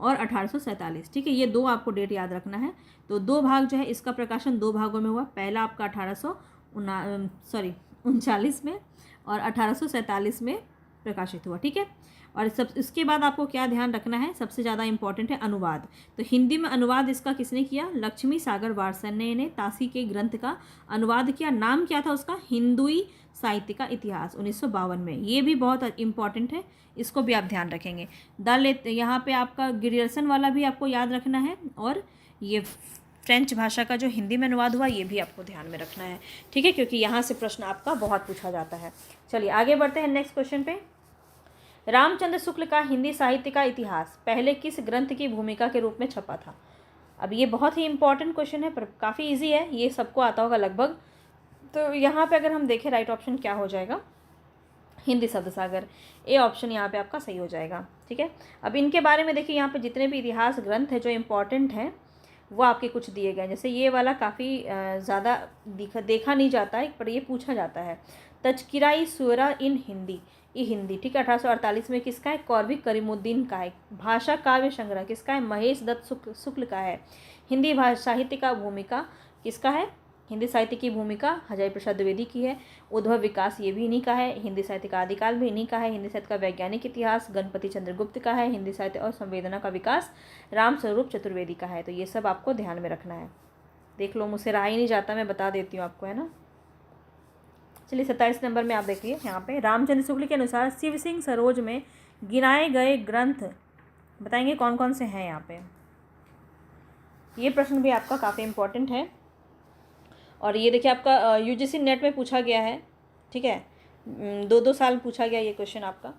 और 1847। ठीक है, ये 2 आपको डेट याद रखना है। तो 2 भाग जो है, इसका प्रकाशन 2 भागों में हुआ। पहला आपका 1839 में और 1847 में प्रकाशित हुआ। ठीक है, और इसके बाद आपको क्या ध्यान रखना है, सबसे ज़्यादा इंपॉर्टेंट है अनुवाद। तो हिंदी में अनुवाद इसका किसने किया? लक्ष्मी सागर वार्ष्णेय ने तासी के ग्रंथ का अनुवाद किया। नाम क्या था उसका? हिंदुई साहित्य का इतिहास, 1952 में। ये भी बहुत इंपॉर्टेंट है, इसको भी आप ध्यान रखेंगे। यहाँ पे आपका गिरियर्सन वाला भी आपको याद रखना है, और ये फ्रेंच भाषा का जो हिंदी में अनुवाद हुआ, ये भी आपको ध्यान में रखना है। ठीक है, क्योंकि यहाँ से प्रश्न आपका बहुत पूछा जाता है। चलिए आगे बढ़ते हैं नेक्स्ट क्वेश्चन पे। रामचंद्र शुक्ल का हिंदी साहित्य का इतिहास पहले किस ग्रंथ की भूमिका के रूप में छपा था? अब ये बहुत ही इंपॉर्टेंट क्वेश्चन है, पर काफ़ी इजी है, ये सबको आता होगा लगभग। तो यहाँ पे अगर हम देखें राइट ऑप्शन क्या हो जाएगा? हिंदी शब्द सागर, ए ऑप्शन यहाँ पे आपका सही हो जाएगा। ठीक है, अब इनके बारे में देखिए, यहाँ पे जितने भी इतिहास ग्रंथ है जो इम्पॉर्टेंट हैं वो आपके कुछ दिए गए हैं। जैसे ये वाला काफ़ी ज़्यादा देखा नहीं जाता है, पर ये पूछा जाता है। तज़किरा-ए शुअरा इन हिंदी, ये हिंदी। ठीक है, 1848 में किसका है? कौरवी करीमुद्दीन का है। भाषा काव्य संग्रह किसका है? महेश दत्त शुक्ल का है। हिंदी भाषा साहित्य का भूमिका किसका है? हिंदी साहित्य की भूमिका हजारी प्रसाद द्विवेदी की है। उद्भव विकास ये भी इन्हीं का है। हिंदी साहित्य का आदिकाल भी इन्हीं का है। हिंदी साहित्य का वैज्ञानिक इतिहास गणपति चंद्रगुप्त का है। हिंदी साहित्य और संवेदना का विकास राम स्वरूप चतुर्वेदी का है। तो ये सब आपको ध्यान में रखना है। देख लो, मुझसे रहा ही नहीं जाता, मैं बता देती हूँ आपको, है ना। चलिए 27 नंबर में आप देखिए, यहाँ पे रामचंद्र शुक्ल के अनुसार शिव सिंह सरोज में गिनाए गए ग्रंथ बताएंगे कौन कौन से हैं। यहाँ पे ये प्रश्न भी आपका काफ़ी इंपॉर्टेंट है, और ये देखिए आपका यूजीसी नेट में पूछा गया है। ठीक है, 2-2 साल पूछा गया ये क्वेश्चन आपका,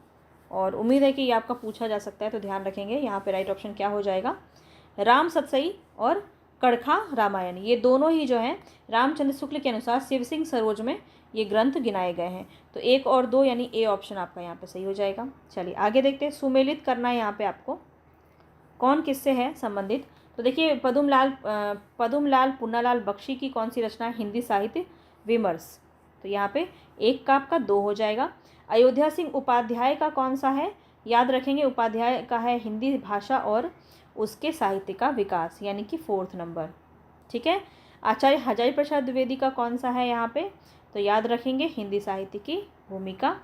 और उम्मीद है कि ये आपका पूछा जा सकता है, तो ध्यान रखेंगे। यहाँ पे राइट ऑप्शन क्या हो जाएगा? राम सतसई और कड़खा रामायण, ये दोनों ही जो हैं रामचंद्र शुक्ल के अनुसार शिव सिंह सरोज में ये ग्रंथ गिनाए गए हैं। तो 1 और 2 यानी ए ऑप्शन आपका यहाँ पे सही हो जाएगा। चलिए आगे देखते हैं। सुमेलित करना है यहाँ पे आपको, कौन किससे है संबंधित। तो देखिए पदुमलाल पुन्नालाल बख्शी की कौन सी रचना है? हिंदी साहित्य विमर्श। तो यहाँ पे 1 का आपका 2 हो जाएगा। अयोध्या सिंह उपाध्याय का कौन सा है? याद रखेंगे, उपाध्याय का है हिंदी भाषा और उसके साहित्य का विकास, यानी कि 4th नंबर। ठीक है, आचार्य हजारी प्रसाद द्विवेदी का कौन सा है यहाँ पे? तो याद रखेंगे हिंदी साहित्य की भूमिका,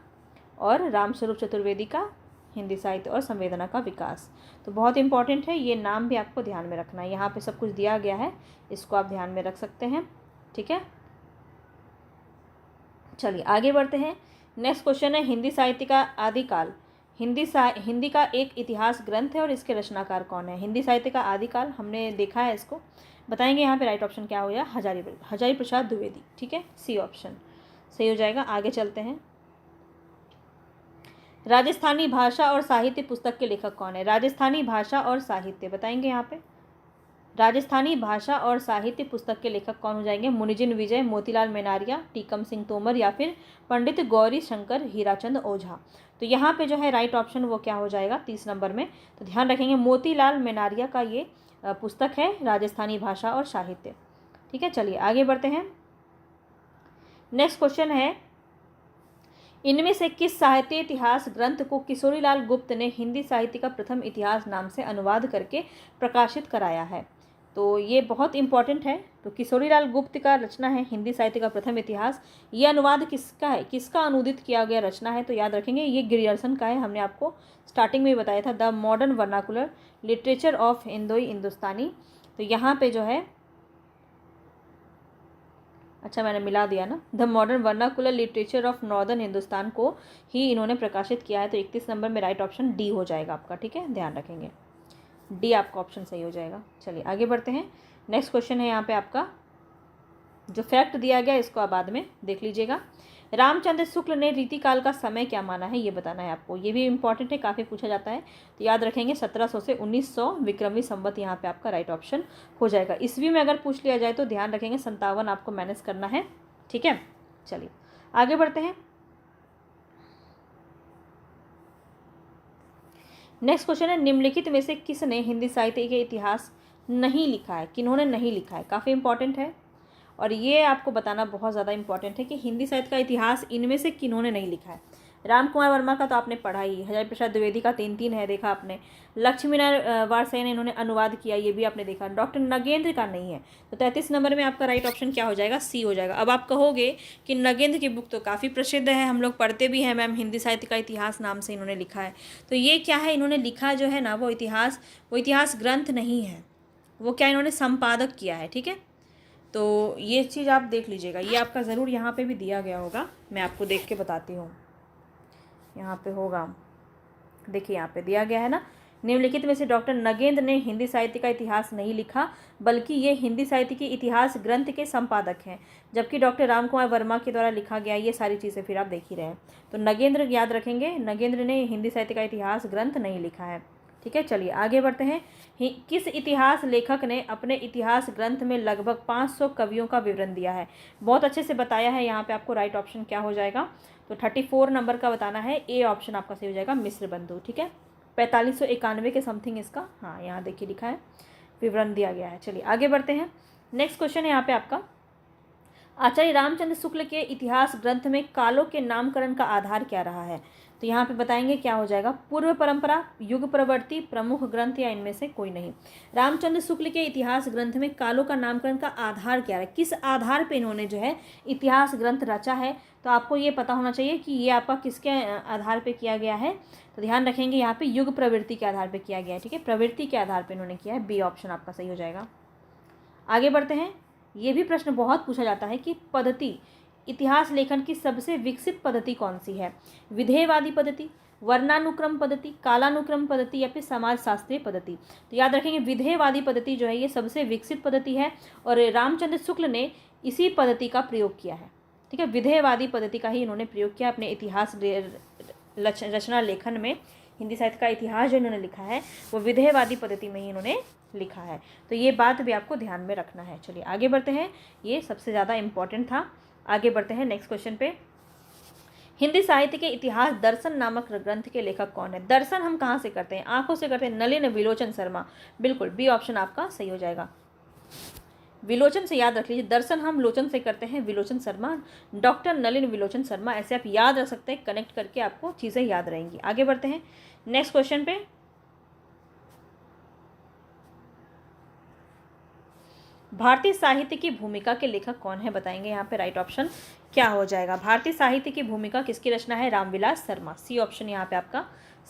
और रामस्वरूप चतुर्वेदी का हिंदी साहित्य और संवेदना का विकास। तो बहुत इंपॉर्टेंट है, ये नाम भी आपको ध्यान में रखना है। यहाँ पे सब कुछ दिया गया है, इसको आप ध्यान में रख सकते हैं। ठीक है, चलिए आगे बढ़ते हैं। नेक्स्ट क्वेश्चन है, हिंदी साहित्य का आदिकाल। हिंदी का एक इतिहास ग्रंथ है, और इसके रचनाकार कौन है? हिंदी साहित्य का आदिकाल हमने देखा है इसको, बताएंगे यहाँ पे राइट ऑप्शन क्या हो जाएगा, हजारी प्रसाद द्विवेदी। ठीक है, सी ऑप्शन सही हो जाएगा। आगे चलते हैं। राजस्थानी भाषा और साहित्य पुस्तक के लेखक कौन है? राजस्थानी भाषा और साहित्य बताएंगे यहाँ पे। राजस्थानी भाषा और साहित्य पुस्तक के लेखक कौन हो जाएंगे? मुनिजिन विजय, मोतीलाल मेनारिया, टीकम सिंह तोमर या फिर पंडित गौरी शंकर हीराचंद ओझा। तो यहाँ पे जो है राइट ऑप्शन वो क्या हो जाएगा 30 नंबर में, तो ध्यान रखेंगे मोतीलाल मेनारिया का ये पुस्तक है राजस्थानी भाषा और साहित्य। ठीक है, चलिए आगे बढ़ते हैं। नेक्स्ट क्वेश्चन है, इनमें से किस साहित्य इतिहास ग्रंथ को किशोरीलाल गुप्त ने हिंदी साहित्य का प्रथम इतिहास नाम से अनुवाद करके प्रकाशित कराया है? तो ये बहुत इंपॉर्टेंट है। तो किशोरीलाल गुप्त का रचना है हिंदी साहित्य का प्रथम इतिहास। ये अनुवाद किसका है, किसका अनुदित किया गया रचना है? तो याद रखेंगे ये ग्रियर्सन का है। हमने आपको स्टार्टिंग में बताया था, the modern vernacular literature of Indo Hindustani. तो यहाँ पे जो है, अच्छा मैंने मिला दिया ना, the modern vernacular literature of northern Hindustan को ही इन्होंने प्रकाशित किया है। तो 31 नंबर में राइट ऑप्शन डी हो जाएगा आपका। ठीक है, ध्यान रखेंगे डी आपका ऑप्शन सही हो जाएगा। चलिए आगे बढ़ते हैं। नेक्स्ट क्वेश्चन है यहाँ पे आपका, जो फैक्ट दिया गया इसको आप बाद में देख लीजिएगा। रामचंद्र शुक्ल ने रीतिकाल का समय क्या माना है, ये बताना है आपको। ये भी इंपॉर्टेंट है, काफ़ी पूछा जाता है। तो याद रखेंगे 1700 से 1900 विक्रमी संवत यहाँ पे आपका राइट ऑप्शन हो जाएगा। ईस्वी में अगर पूछ लिया जाए तो ध्यान रखेंगे 57 आपको मैनेज करना है। ठीक है, चलिए आगे बढ़ते हैं। नेक्स्ट क्वेश्चन है, निम्नलिखित में से किसने हिंदी साहित्य के इतिहास नहीं लिखा है? किन्होंने नहीं लिखा है, काफ़ी इंपॉर्टेंट है और ये आपको बताना बहुत ज़्यादा इंपॉर्टेंट है कि हिंदी साहित्य का इतिहास इनमें से किन्होंने नहीं लिखा है। राम कुमार वर्मा का तो आपने पढ़ा ही, हजारी प्रसाद द्विवेदी का 3 है देखा आपने, लक्ष्मीनारायण वारसेन ने इन्होंने अनुवाद किया, ये भी आपने देखा। डॉक्टर नगेंद्र का नहीं है। तो 33 नंबर में आपका राइट ऑप्शन क्या हो जाएगा, सी हो जाएगा। अब आप कहोगे कि नगेंद्र की बुक तो काफ़ी प्रसिद्ध है, हम लोग पढ़ते भी हैं मैम, हिंदी साहित्य का इतिहास नाम से इन्होंने लिखा है। तो ये क्या है, इन्होंने लिखा जो है ना वो इतिहास ग्रंथ नहीं है, वो क्या इन्होंने संपादक किया है। ठीक है, तो ये चीज़ आप देख लीजिएगा, ये आपका ज़रूर यहाँ पे भी दिया गया होगा, मैं आपको देख के बताती हूँ। यहाँ पे होगा, देखिए यहाँ पे दिया गया है ना, निम्नलिखित में से डॉक्टर नगेंद्र ने हिंदी साहित्य का इतिहास नहीं लिखा, बल्कि ये हिंदी साहित्य के इतिहास ग्रंथ के संपादक हैं, जबकि डॉक्टर राम कुमार वर्मा के द्वारा लिखा गया। ये सारी चीज़ें फिर आप देख ही रहे हैं। तो नगेंद्र याद रखेंगे, नगेंद्र ने हिंदी साहित्य का इतिहास ग्रंथ नहीं लिखा है। ठीक है, चलिए आगे बढ़ते हैं। किस इतिहास लेखक ने अपने इतिहास ग्रंथ में लगभग 500 कवियों का विवरण दिया है? बहुत अच्छे से बताया है यहाँ पे आपको। राइट ऑप्शन क्या हो जाएगा, तो 34 नंबर का बताना है, ए ऑप्शन आपका सही हो जाएगा, मिश्र बंधु। ठीक है, 4591 के समथिंग इसका, हाँ यहाँ देखिए लिखा है, विवरण दिया गया है। चलिए आगे बढ़ते हैं। नेक्स्ट क्वेश्चन है यहाँ पे आपका, आचार्य रामचंद्र शुक्ल के इतिहास ग्रंथ में कालों के नामकरण का आधार क्या रहा है? तो यहाँ पे बताएंगे क्या हो जाएगा, पूर्व परंपरा, युग प्रवृत्ति, प्रमुख ग्रंथ या इनमें से कोई नहीं। रामचंद्र शुक्ल के इतिहास ग्रंथ में कालों का नामकरण का आधार क्या है, किस आधार पे इन्होंने जो है इतिहास ग्रंथ रचा है? तो आपको ये पता होना चाहिए कि ये आपका किसके आधार पर किया गया है। तो ध्यान रखेंगे यहाँ पे युग प्रवृत्ति के आधार पर किया गया है। ठीक है, प्रवृत्ति के आधार पर इन्होंने किया है, बी ऑप्शन आपका सही हो जाएगा। आगे बढ़ते हैं। ये भी प्रश्न बहुत पूछा जाता है कि पद्धति, इतिहास लेखन की सबसे विकसित पद्धति कौन सी है? विधेयवादी पद्धति, वर्णानुक्रम पद्धति, कालानुक्रम पद्धति या फिर समाजशास्त्रीय पद्धति? तो याद रखेंगे विधेयवादी पद्धति जो है ये सबसे विकसित पद्धति है और रामचंद्र शुक्ल ने इसी पद्धति का प्रयोग किया है। ठीक है, विधेयवादी पद्धति का ही इन्होंने प्रयोग किया अपने इतिहास रचना लेखन में। हिंदी साहित्य का इतिहास जो इन्होंने लिखा है वो विधेयवादी पद्धति में ही इन्होंने लिखा है। तो ये बात भी आपको ध्यान में रखना है। चलिए आगे बढ़ते हैं, ये सबसे ज़्यादा इम्पॉर्टेंट था। आगे बढ़ते हैं नेक्स्ट क्वेश्चन पे। हिंदी साहित्य के इतिहास दर्शन नामक ग्रंथ के लेखक कौन है? दर्शन हम कहाँ से करते हैं? आंखों से करते हैं, नलिन विलोचन शर्मा। बिल्कुल, बी ऑप्शन आपका सही हो जाएगा। विलोचन से याद रख लीजिए, दर्शन हम लोचन से करते हैं, विलोचन शर्मा, डॉक्टर नलिन विलोचन शर्मा, ऐसे आप याद रख सकते हैं, कनेक्ट करके आपको चीज़ें याद रहेंगी। आगे बढ़ते हैं नेक्स्ट क्वेश्चन पे। भारतीय साहित्य की भूमिका के लेखक कौन है बताएंगे? यहाँ पे राइट ऑप्शन क्या हो जाएगा, भारतीय साहित्य की भूमिका किसकी रचना है? रामविलास शर्मा, सी ऑप्शन यहाँ पे आपका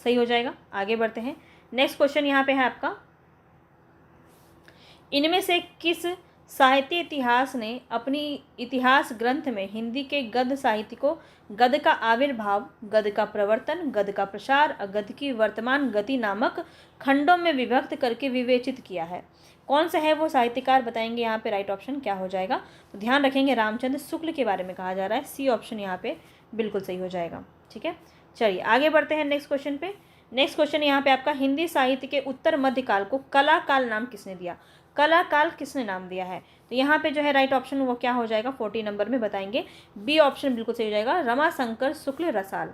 सही हो जाएगा। आगे बढ़ते हैं नेक्स्ट क्वेश्चन यहाँ पे है आपका, इनमें से किस साहित्य इतिहास ने अपनी इतिहास ग्रंथ में हिंदी के गद्य साहित्य को गद्य का आविर्भाव, गद्य का प्रवर्तन, गद्य का प्रसार और गद्य की वर्तमान गति नामक खंडों में विभक्त करके विवेचित किया है। कौन सा है वो साहित्यकार बताएंगे यहाँ पे राइट ऑप्शन क्या हो जाएगा। तो ध्यान रखेंगे रामचंद्र शुक्ल के बारे में कहा जा रहा है, सी ऑप्शन यहाँ पे बिल्कुल सही हो जाएगा। ठीक है, चलिए आगे बढ़ते हैं नेक्स्ट क्वेश्चन पे। नेक्स्ट क्वेश्चन यहाँ पे आपका, हिंदी साहित्य के उत्तर मध्य काल को कला काल नाम किसने दिया। कला काल किसने नाम दिया है। तो यहाँ पे जो है राइट ऑप्शन वो क्या हो जाएगा, 40 नंबर में बताएंगे, बी ऑप्शन बिल्कुल सही हो जाएगा, रमाशंकर शुक्ल रसाल।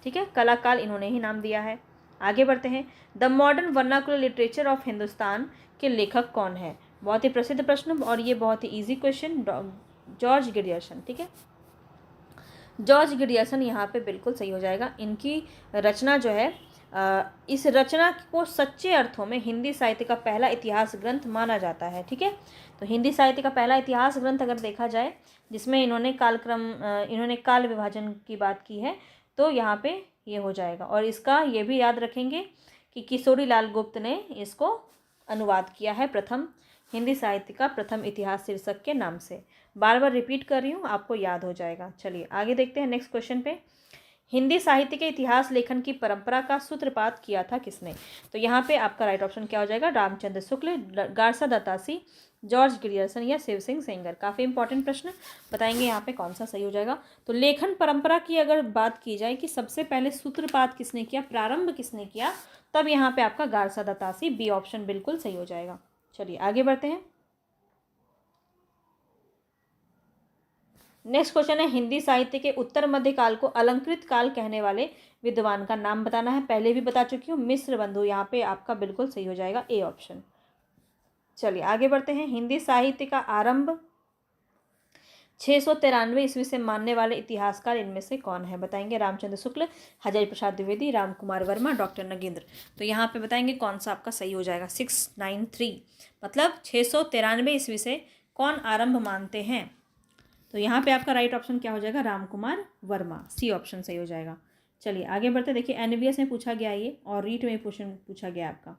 ठीक है, कला काल इन्होंने ही नाम दिया है। आगे बढ़ते हैं, the modern vernacular literature of Hindustan के लेखक कौन है। बहुत ही प्रसिद्ध प्रश्न और ये बहुत ही ईजी क्वेश्चन, जॉर्ज गिरियर्सन। ठीक है, जॉर्ज गिरियर्सन यहाँ पे बिल्कुल सही हो जाएगा। इनकी रचना जो है, इस रचना को सच्चे अर्थों में हिंदी साहित्य का पहला इतिहास ग्रंथ माना जाता है। ठीक है, तो हिंदी साहित्य का पहला इतिहास ग्रंथ अगर देखा जाए जिसमें इन्होंने इन्होंने काल विभाजन की बात की है, तो यहाँ पे ये हो जाएगा। और इसका ये भी याद रखेंगे कि किशोरी लाल गुप्त ने इसको अनुवाद किया है, प्रथम हिंदी साहित्य का प्रथम इतिहास शीर्षक के नाम से। बार बार रिपीट कर रही हूँ, आपको याद हो जाएगा। चलिए आगे देखते हैं नेक्स्ट क्वेश्चन पे, हिंदी साहित्य के इतिहास लेखन की परंपरा का सूत्रपात किया था किसने। तो यहाँ पे आपका राइट ऑप्शन क्या हो जाएगा, रामचंद्र शुक्ल, गारसा दत्तासी, जॉर्ज गिरियर्सन या शिव सिंह सेंगर। काफ़ी इंपॉर्टेंट प्रश्न, बताएंगे यहाँ पे कौन सा सही हो जाएगा। तो लेखन परंपरा की अगर बात की जाए कि सबसे पहले सूत्रपात किसने किया, प्रारंभ किसने किया, तब यहाँ पे आपका गारसा दत्तासी, बी ऑप्शन बिल्कुल सही हो जाएगा। चलिए आगे बढ़ते हैं। नेक्स्ट क्वेश्चन है, हिंदी साहित्य के उत्तर मध्य काल को अलंकृत काल कहने वाले विद्वान का नाम बताना है। पहले भी बता चुकी हूँ, मिश्र बंधु, यहाँ पे आपका बिल्कुल सही हो जाएगा, ए ऑप्शन। चलिए आगे बढ़ते हैं, हिंदी साहित्य का आरंभ 693 ईस्वी से मानने वाले इतिहासकार इनमें से कौन है, बताएंगे रामचंद्र शुक्ल, हजारी प्रसाद द्विवेदी, राम कुमार वर्मा, डॉक्टर नगेंद्र। तो यहाँ पे बताएंगे कौन सा आपका सही हो जाएगा, 693 मतलब 693 ईस्वी से कौन आरंभ मानते हैं। तो यहाँ पे आपका राइट ऑप्शन क्या हो जाएगा, राम कुमार वर्मा, सी ऑप्शन सही हो जाएगा। चलिए आगे बढ़ते, देखिए एनवीएस में पूछा गया ये और रीट में पूछा गया आपका।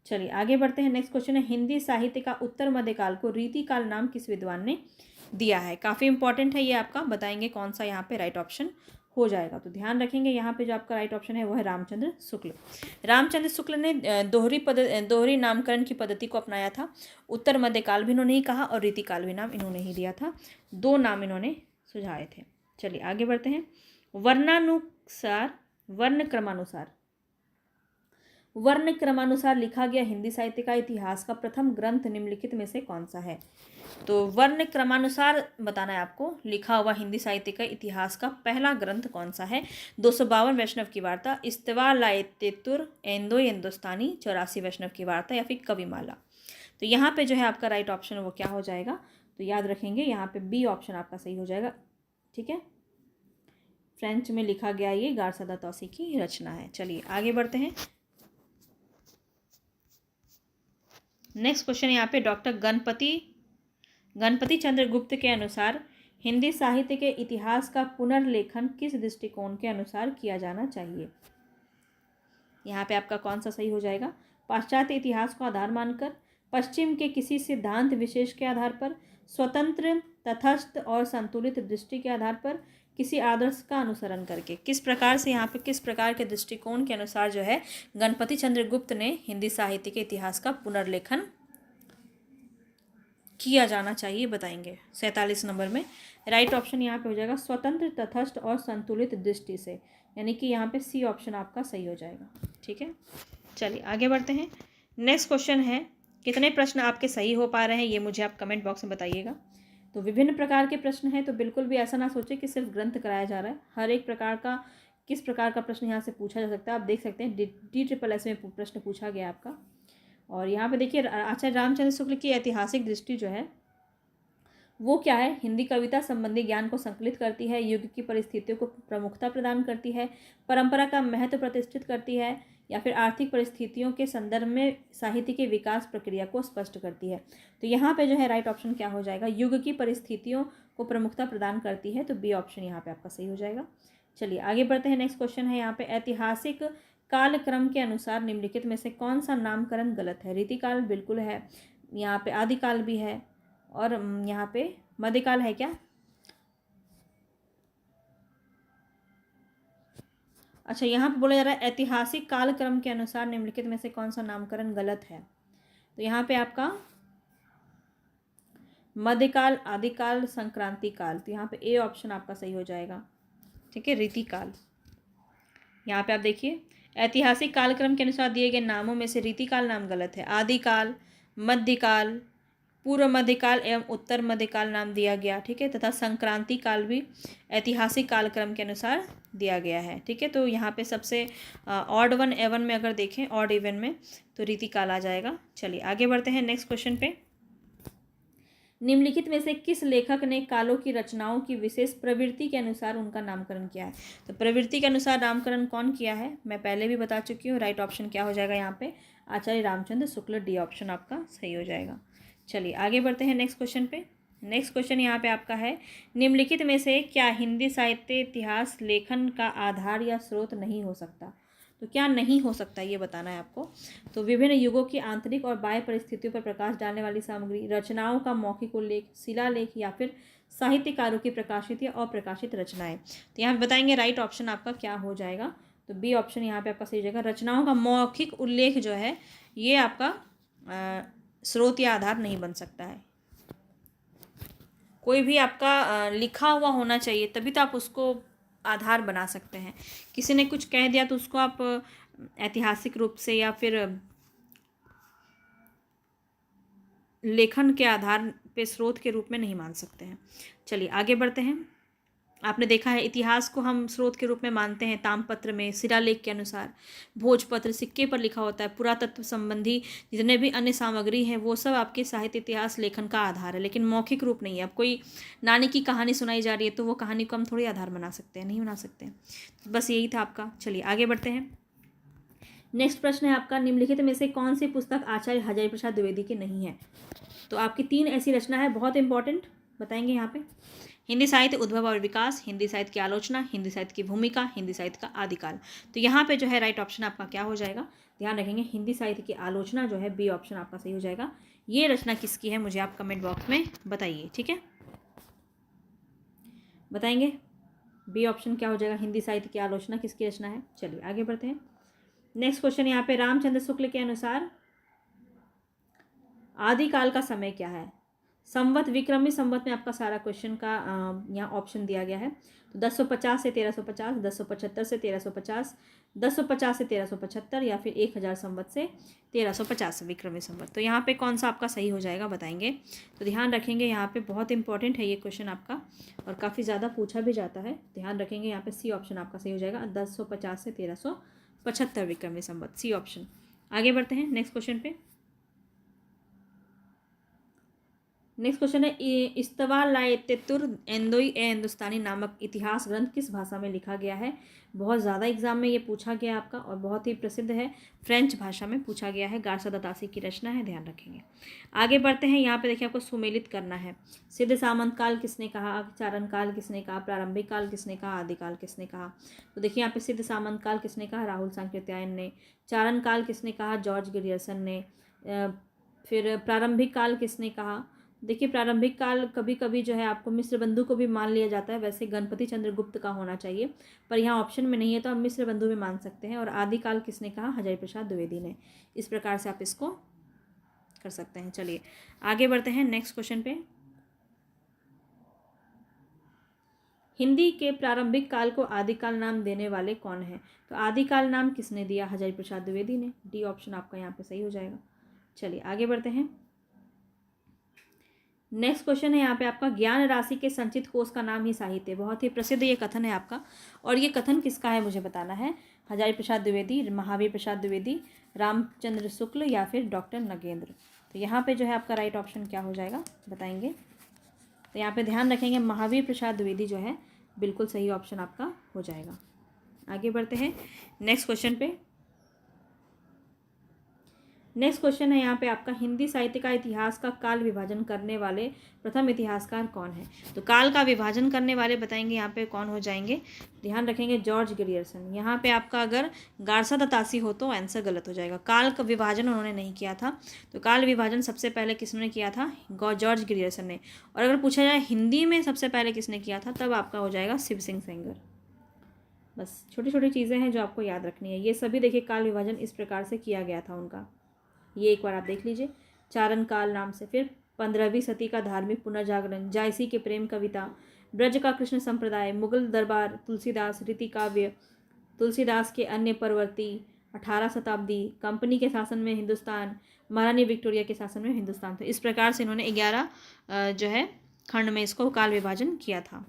चलिए आगे बढ़ते हैं, नेक्स्ट क्वेश्चन है, हिंदी साहित्य का उत्तर मध्य काल को रीति काल नाम किस विद्वान ने दिया है। काफ़ी इंपॉर्टेंट है ये आपका, बताएंगे कौन सा यहाँ पे राइट ऑप्शन हो जाएगा। तो ध्यान रखेंगे यहाँ पे जो आपका राइट ऑप्शन है वो है रामचंद्र शुक्ल। रामचंद्र शुक्ल ने दोहरी नामकरण की पद्धति को अपनाया था। उत्तर मध्य काल भी इन्होंने ही कहा और रीति काल भी नाम इन्होंने ही दिया था, दो नाम इन्होंने सुझाए थे। चलिए आगे बढ़ते हैं, वर्ण क्रमानुसार लिखा गया हिंदी साहित्य का इतिहास का प्रथम ग्रंथ निम्नलिखित में से कौन सा है। तो वर्ण क्रमानुसार बताना है आपको, लिखा हुआ हिंदी साहित्य का इतिहास का पहला ग्रंथ कौन सा है। 252 वैष्णव की वार्ता, इस्तवा लाएतेतुर, एंदो हिंदुस्तानी, 84 वैष्णव की वार्ता या फिर कविमाला। तो यहाँ पे जो है आपका राइट ऑप्शन वो क्या हो जाएगा, तो याद रखेंगे यहाँ पे बी ऑप्शन आपका सही हो जाएगा। ठीक है, फ्रेंच में लिखा गया ये गारसा दत्तासी की रचना है। चलिए आगे बढ़ते हैं, नेक्स्ट क्वेश्चन यहाँ पे, डॉक्टर गणपति चंद्र गुप्त के अनुसार हिंदी साहित्य के इतिहास का पुनर्लेखन किस दृष्टिकोण के अनुसार किया जाना चाहिए। यहाँ पे आपका कौन सा सही हो जाएगा, पाश्चात्य इतिहास को आधार मानकर, पश्चिम के किसी सिद्धांत विशेष के आधार पर, स्वतंत्र तटस्थ और संतुलित दृष्टि के आधार पर, किसी आदर्श का अनुसरण करके। किस प्रकार से यहाँ पे किस प्रकार के दृष्टिकोण के अनुसार जो है गणपति चंद्र गुप्त ने हिंदी साहित्य के इतिहास का पुनर्लेखन किया जाना चाहिए, बताएंगे 47 नंबर में। राइट ऑप्शन यहाँ पे हो जाएगा स्वतंत्र तटस्थ और संतुलित दृष्टि से, यानी कि यहाँ पे सी ऑप्शन आपका सही हो जाएगा। ठीक है, चलिए आगे बढ़ते हैं। नेक्स्ट क्वेश्चन है, कितने प्रश्न आपके सही हो पा रहे हैं ये मुझे आप कमेंट बॉक्स में बताइएगा। तो विभिन्न प्रकार के प्रश्न हैं, तो बिल्कुल भी ऐसा ना सोचे कि सिर्फ ग्रंथ कराया जा रहा है। हर एक प्रकार का किस प्रकार का प्रश्न यहाँ से पूछा जा सकता है आप देख सकते हैं। DSSS में प्रश्न पूछा गया आपका। और यहाँ पे देखिए आचार्य रामचंद्र शुक्ल की ऐतिहासिक दृष्टि जो है वो क्या है, हिंदी कविता संबंधी ज्ञान को संकलित करती है, युग की परिस्थितियों को प्रमुखता प्रदान करती है, परंपरा का महत्व प्रतिष्ठित करती है, या फिर आर्थिक परिस्थितियों के संदर्भ में साहित्य की विकास प्रक्रिया को स्पष्ट करती है। तो यहाँ पे जो है राइट ऑप्शन क्या हो जाएगा, युग की परिस्थितियों को प्रमुखता प्रदान करती है, तो बी ऑप्शन यहाँ पे आपका सही हो जाएगा। चलिए आगे बढ़ते हैं, नेक्स्ट क्वेश्चन है यहाँ पे, ऐतिहासिक कालक्रम के अनुसार निम्नलिखित में से कौन सा नामकरण गलत है। रीतिकाल बिल्कुल है, यहाँ पे आदिकाल भी है, और यहाँ पे मध्यकाल है क्या? अच्छा, यहाँ पे बोला जा रहा है ऐतिहासिक कालक्रम के अनुसार निम्नलिखित में से कौन सा नामकरण गलत है। तो यहाँ पे आपका मध्यकाल, आदिकाल, संक्रांति काल, तो यहाँ पे ए ऑप्शन आपका सही हो जाएगा। ठीक है, रीतिकाल। यहाँ पे आप देखिए ऐतिहासिक कालक्रम के अनुसार दिए गए नामों में से रीतिकाल नाम गलत है। आदिकाल, मध्यकाल, पूर्व मध्यकाल एवं उत्तर मध्यकाल नाम दिया गया। ठीक है, तथा संक्रांति काल भी ऐतिहासिक कालक्रम के अनुसार दिया गया है। ठीक है, तो यहाँ पे सबसे ऑड वन एवन में अगर देखें, ऑड इवन में, तो रीतिकाल आ जाएगा। चलिए आगे बढ़ते हैं नेक्स्ट क्वेश्चन पे। निम्नलिखित में से किस लेखक ने कालों की रचनाओं की विशेष प्रवृत्ति के अनुसार उनका नामकरण किया है। तो प्रवृत्ति के अनुसार नामकरण कौन किया है, मैं पहले भी बता चुकी हूँ। राइट ऑप्शन क्या हो जाएगा यहाँ पे? आचार्य रामचंद्र शुक्ल, डी ऑप्शन आपका सही हो जाएगा। चलिए आगे बढ़ते हैं नेक्स्ट क्वेश्चन पे। नेक्स्ट क्वेश्चन यहाँ पे आपका है, निम्नलिखित में से क्या हिंदी साहित्य इतिहास लेखन का आधार या स्रोत नहीं हो सकता। तो क्या नहीं हो सकता ये बताना है आपको। तो विभिन्न युगों की आंतरिक और बाह्य परिस्थितियों पर प्रकाश डालने वाली सामग्री, रचनाओं का मौखिक उल्लेख, शिलालेख या फिर साहित्यकारों की प्रकाशित या अप्रकाशित रचनाएं। तो यहाँ पे बताएंगे राइट ऑप्शन आपका क्या हो जाएगा। तो बी ऑप्शन यहाँ पे आपका सही हो जाएगा। रचनाओं का मौखिक उल्लेख जो है ये आपका स्रोत या आधार नहीं बन सकता है। कोई भी आपका लिखा हुआ होना चाहिए, तभी तो आप उसको आधार बना सकते हैं। किसी ने कुछ कह दिया तो उसको आप ऐतिहासिक रूप से या फिर लेखन के आधार पे स्रोत के रूप में नहीं मान सकते हैं। चलिए आगे बढ़ते हैं। आपने देखा है इतिहास को हम स्रोत के रूप में मानते हैं ताम्रपत्र में, शिलालेख के अनुसार, भोजपत्र, सिक्के पर लिखा होता है, पुरातत्व संबंधी जितने भी अन्य सामग्री हैं वो सब आपके साहित्य इतिहास लेखन का आधार है, लेकिन मौखिक रूप नहीं है। अब कोई नानी की कहानी सुनाई जा रही है तो वो कहानी को हम थोड़ी आधार बना सकते हैं, नहीं बना सकते हैं। तो बस यही था आपका। चलिए आगे बढ़ते हैं। नेक्स्ट प्रश्न है आपका, निम्नलिखित में से कौन सी पुस्तक आचार्य हजारी प्रसाद द्विवेदी की नहीं है। तो आपकी 3 ऐसी रचना है, बहुत इंपॉर्टेंट, बताएंगे यहाँ पे। हिंदी साहित्य उद्भव और विकास, हिंदी साहित्य की आलोचना, हिंदी साहित्य की भूमिका, हिंदी साहित्य का आदिकाल। तो यहाँ पे जो है राइट ऑप्शन आपका क्या हो जाएगा, ध्यान रखेंगे हिंदी साहित्य की आलोचना जो है बी ऑप्शन आपका सही हो जाएगा। ये रचना किसकी है मुझे आप कमेंट बॉक्स में बताइए। ठीक है, बताएंगे बी ऑप्शन क्या हो जाएगा, हिंदी साहित्य की आलोचना किसकी रचना है। चलिए आगे बढ़ते हैं। नेक्स्ट क्वेश्चन यहाँ पे, रामचंद्र शुक्ल के अनुसार आदिकाल का समय क्या है। संवत, विक्रमी संवत में आपका सारा क्वेश्चन का यहाँ ऑप्शन दिया गया है। तो 1050 से 1350, 1075 से 1350, 1050 से 1375 या फिर 1000 संवत से 1350 विक्रमी संवत। तो यहाँ पे कौन सा आपका सही हो जाएगा बताएंगे। तो ध्यान रखेंगे यहाँ पे बहुत इंपॉर्टेंट है ये क्वेश्चन आपका और काफ़ी ज़्यादा पूछा भी जाता है। ध्यान रखेंगे यहाँ पे सी ऑप्शन आपका सही हो जाएगा, 1050 से 1375 विक्रमी संवत, सी ऑप्शन। आगे बढ़ते हैं नेक्स्ट क्वेश्चन पे। नेक्स्ट क्वेश्चन है, इस्तवालायतेतुर एंदोई ए हिंदुस्तानी नामक इतिहास ग्रंथ किस भाषा में लिखा गया है। बहुत ज़्यादा एग्जाम में ये पूछा गया आपका और बहुत ही प्रसिद्ध है, फ्रेंच भाषा में पूछा गया है, गारसा दतासी की रचना है, ध्यान रखेंगे। आगे बढ़ते हैं। यहाँ पे देखिए आपको सुमेलित करना है। सिद्ध सामंत काल किसने कहा, चारण काल किसने कहा, प्रारंभिक काल किसने कहा, आदिकाल किसने कहा। तो देखिए यहाँ पे सिद्ध सामंत काल किसने कहा, राहुल सांकृत्यायन ने। चारण काल किसने कहा, जॉर्ज ग्रियर्सन ने। फिर प्रारंभिक काल किसने कहा, देखिए प्रारंभिक काल कभी कभी जो है आपको मिश्र बंधु को भी मान लिया जाता है, वैसे गणपति चंद्र गुप्त का होना चाहिए, पर यहाँ ऑप्शन में नहीं है तो हम मिश्र बंधु भी मान सकते हैं। और आदिकाल किसने कहा, हजारी प्रसाद द्विवेदी ने। इस प्रकार से आप इसको कर सकते हैं। चलिए आगे बढ़ते हैं नेक्स्ट क्वेश्चन पे। हिंदी के प्रारंभिक काल को आदिकाल नाम देने वाले कौन है। तो आदिकाल नाम किसने दिया, हजारी प्रसाद द्विवेदी ने, डी ऑप्शन आपका यहाँ पे सही हो जाएगा। चलिए आगे बढ़ते हैं। नेक्स्ट क्वेश्चन है यहाँ पे आपका, ज्ञान राशि के संचित कोष का नाम ही साहित्य। बहुत ही प्रसिद्ध ये कथन है आपका और ये कथन किसका है मुझे बताना है। हजारी प्रसाद द्विवेदी, महावीर प्रसाद द्विवेदी, रामचंद्र शुक्ल या फिर डॉक्टर नगेंद्र। तो यहाँ पे जो है आपका राइट ऑप्शन क्या हो जाएगा बताएंगे। तो यहाँ पे ध्यान रखेंगे महावीर प्रसाद द्विवेदी जो है बिल्कुल सही ऑप्शन आपका हो जाएगा। आगे बढ़ते हैं नेक्स्ट क्वेश्चन पे। नेक्स्ट क्वेश्चन है यहाँ पे आपका, हिंदी साहित्य का इतिहास का काल विभाजन करने वाले प्रथम इतिहासकार कौन है? तो काल का विभाजन करने वाले बताएंगे यहाँ पे कौन हो जाएंगे, ध्यान रखेंगे जॉर्ज ग्रियर्सन। यहाँ पे आपका अगर गारसा दतासी हो तो आंसर गलत हो जाएगा। काल का विभाजन उन्होंने नहीं किया था। तो काल विभाजन सबसे पहले किसने किया था? जॉर्ज ग्रियर्सन ने। और अगर पूछा जाए हिंदी में सबसे पहले किसने किया था, तब आपका हो जाएगा शिव सिंह सेंगर। बस छोटी छोटी चीज़ें हैं जो आपको याद रखनी है। ये सभी देखिए काल विभाजन इस प्रकार से किया गया था उनका, ये एक बार आप देख लीजिए। चारण काल नाम से, फिर 15वीं सदी का धार्मिक पुनर्जागरण, जायसी के प्रेम कविता, ब्रज का कृष्ण संप्रदाय, मुगल दरबार, तुलसीदास, रीति काव्य, तुलसीदास के अन्य प्रवृत्ति, 18 शताब्दी, कंपनी के शासन में हिंदुस्तान, महारानी विक्टोरिया के शासन में हिंदुस्तान। तो इस प्रकार से इन्होंने 11 जो है खंड में इसको काल विभाजन किया था।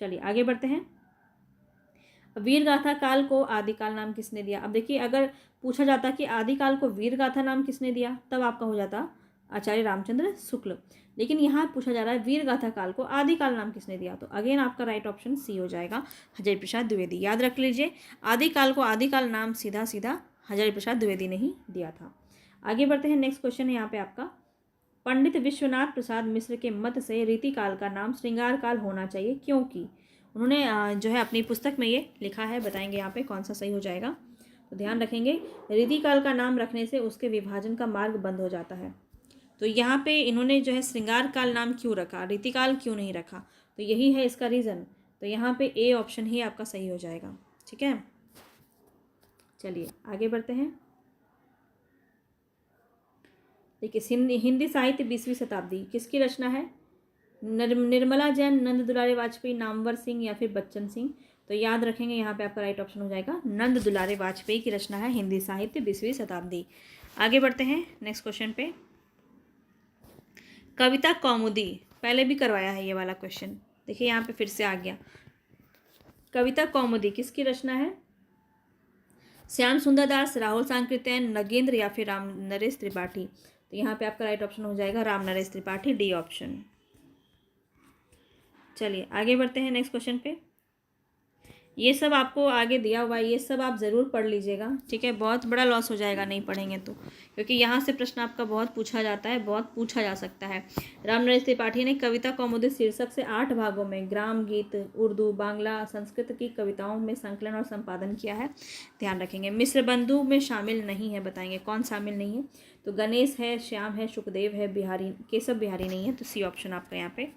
चलिए आगे बढ़ते हैं। वीर गाथा काल को आदिकाल नाम किसने दिया? अब देखिए अगर पूछा जाता कि आदिकाल को वीर गाथा नाम किसने दिया, तब आपका हो जाता आचार्य रामचंद्र शुक्ल। लेकिन यहाँ पूछा जा रहा है वीर गाथा काल को आदिकाल नाम किसने दिया, तो अगेन आपका राइट ऑप्शन सी हो जाएगा, हजारी प्रसाद द्विवेदी। याद रख लीजिए, आदिकाल को आदिकाल नाम सीधा सीधा हजारी प्रसाद द्विवेदी ने ही दिया था। आगे बढ़ते हैं। नेक्स्ट क्वेश्चन है यहाँ पे आपका, पंडित विश्वनाथ प्रसाद मिश्र के मत से रीतिकाल का नाम श्रृंगार काल होना चाहिए, क्योंकि उन्होंने जो है अपनी पुस्तक में ये लिखा है। बताएंगे यहाँ पे कौन सा सही हो जाएगा। तो ध्यान रखेंगे, रीतिकाल का नाम रखने से उसके विभाजन का मार्ग बंद हो जाता है। तो यहाँ पे इन्होंने जो है श्रृंगार काल नाम क्यों रखा, रीतिकाल क्यों नहीं रखा, तो यही है इसका रीज़न। तो यहाँ पे ए ऑप्शन ही आपका सही हो जाएगा। ठीक है, चलिए आगे बढ़ते हैं। देखिए हिंदी साहित्य 20वीं शताब्दी किसकी रचना है? निर्मला जैन, नंद दुलारे वाजपेयी, नामवर सिंह या फिर बच्चन सिंह। तो याद रखेंगे यहाँ पे आपका राइट ऑप्शन हो जाएगा नंद दुलारे वाजपेयी की रचना है हिंदी साहित्य 20वीं शताब्दी। आगे बढ़ते हैं नेक्स्ट क्वेश्चन पे। कविता कौमुदी, पहले भी करवाया है ये वाला क्वेश्चन, देखिए यहाँ पे फिर से आ गया। कविता कौमुदी किसकी रचना है? श्याम सुंदर दास, राहुल सांकृत्यायन, नगेंद्र या फिर राम नरेश त्रिपाठी। तो यहाँ पे आपका राइट ऑप्शन हो जाएगा राम नरेश त्रिपाठी, डी ऑप्शन। चलिए आगे बढ़ते हैं नेक्स्ट क्वेश्चन पे। ये सब आपको आगे दिया हुआ है, ये सब आप ज़रूर पढ़ लीजिएगा। ठीक है, बहुत बड़ा लॉस हो जाएगा नहीं पढ़ेंगे तो, क्योंकि यहाँ से प्रश्न आपका बहुत पूछा जाता है, बहुत पूछा जा सकता है। रामनरेश त्रिपाठी ने कविता कौमुदी शीर्षक से 8 भागों में ग्राम गीत, उर्दू, बांग्ला, संस्कृत की कविताओं में संकलन और संपादन किया है। ध्यान रखेंगे। मिश्र बंधु में शामिल नहीं है, बताएंगे कौन शामिल नहीं है? तो गणेश है, श्याम है, सुखदेव है, बिहारी, केशव बिहारी नहीं है। तो सी ऑप्शन आपका यहाँ पे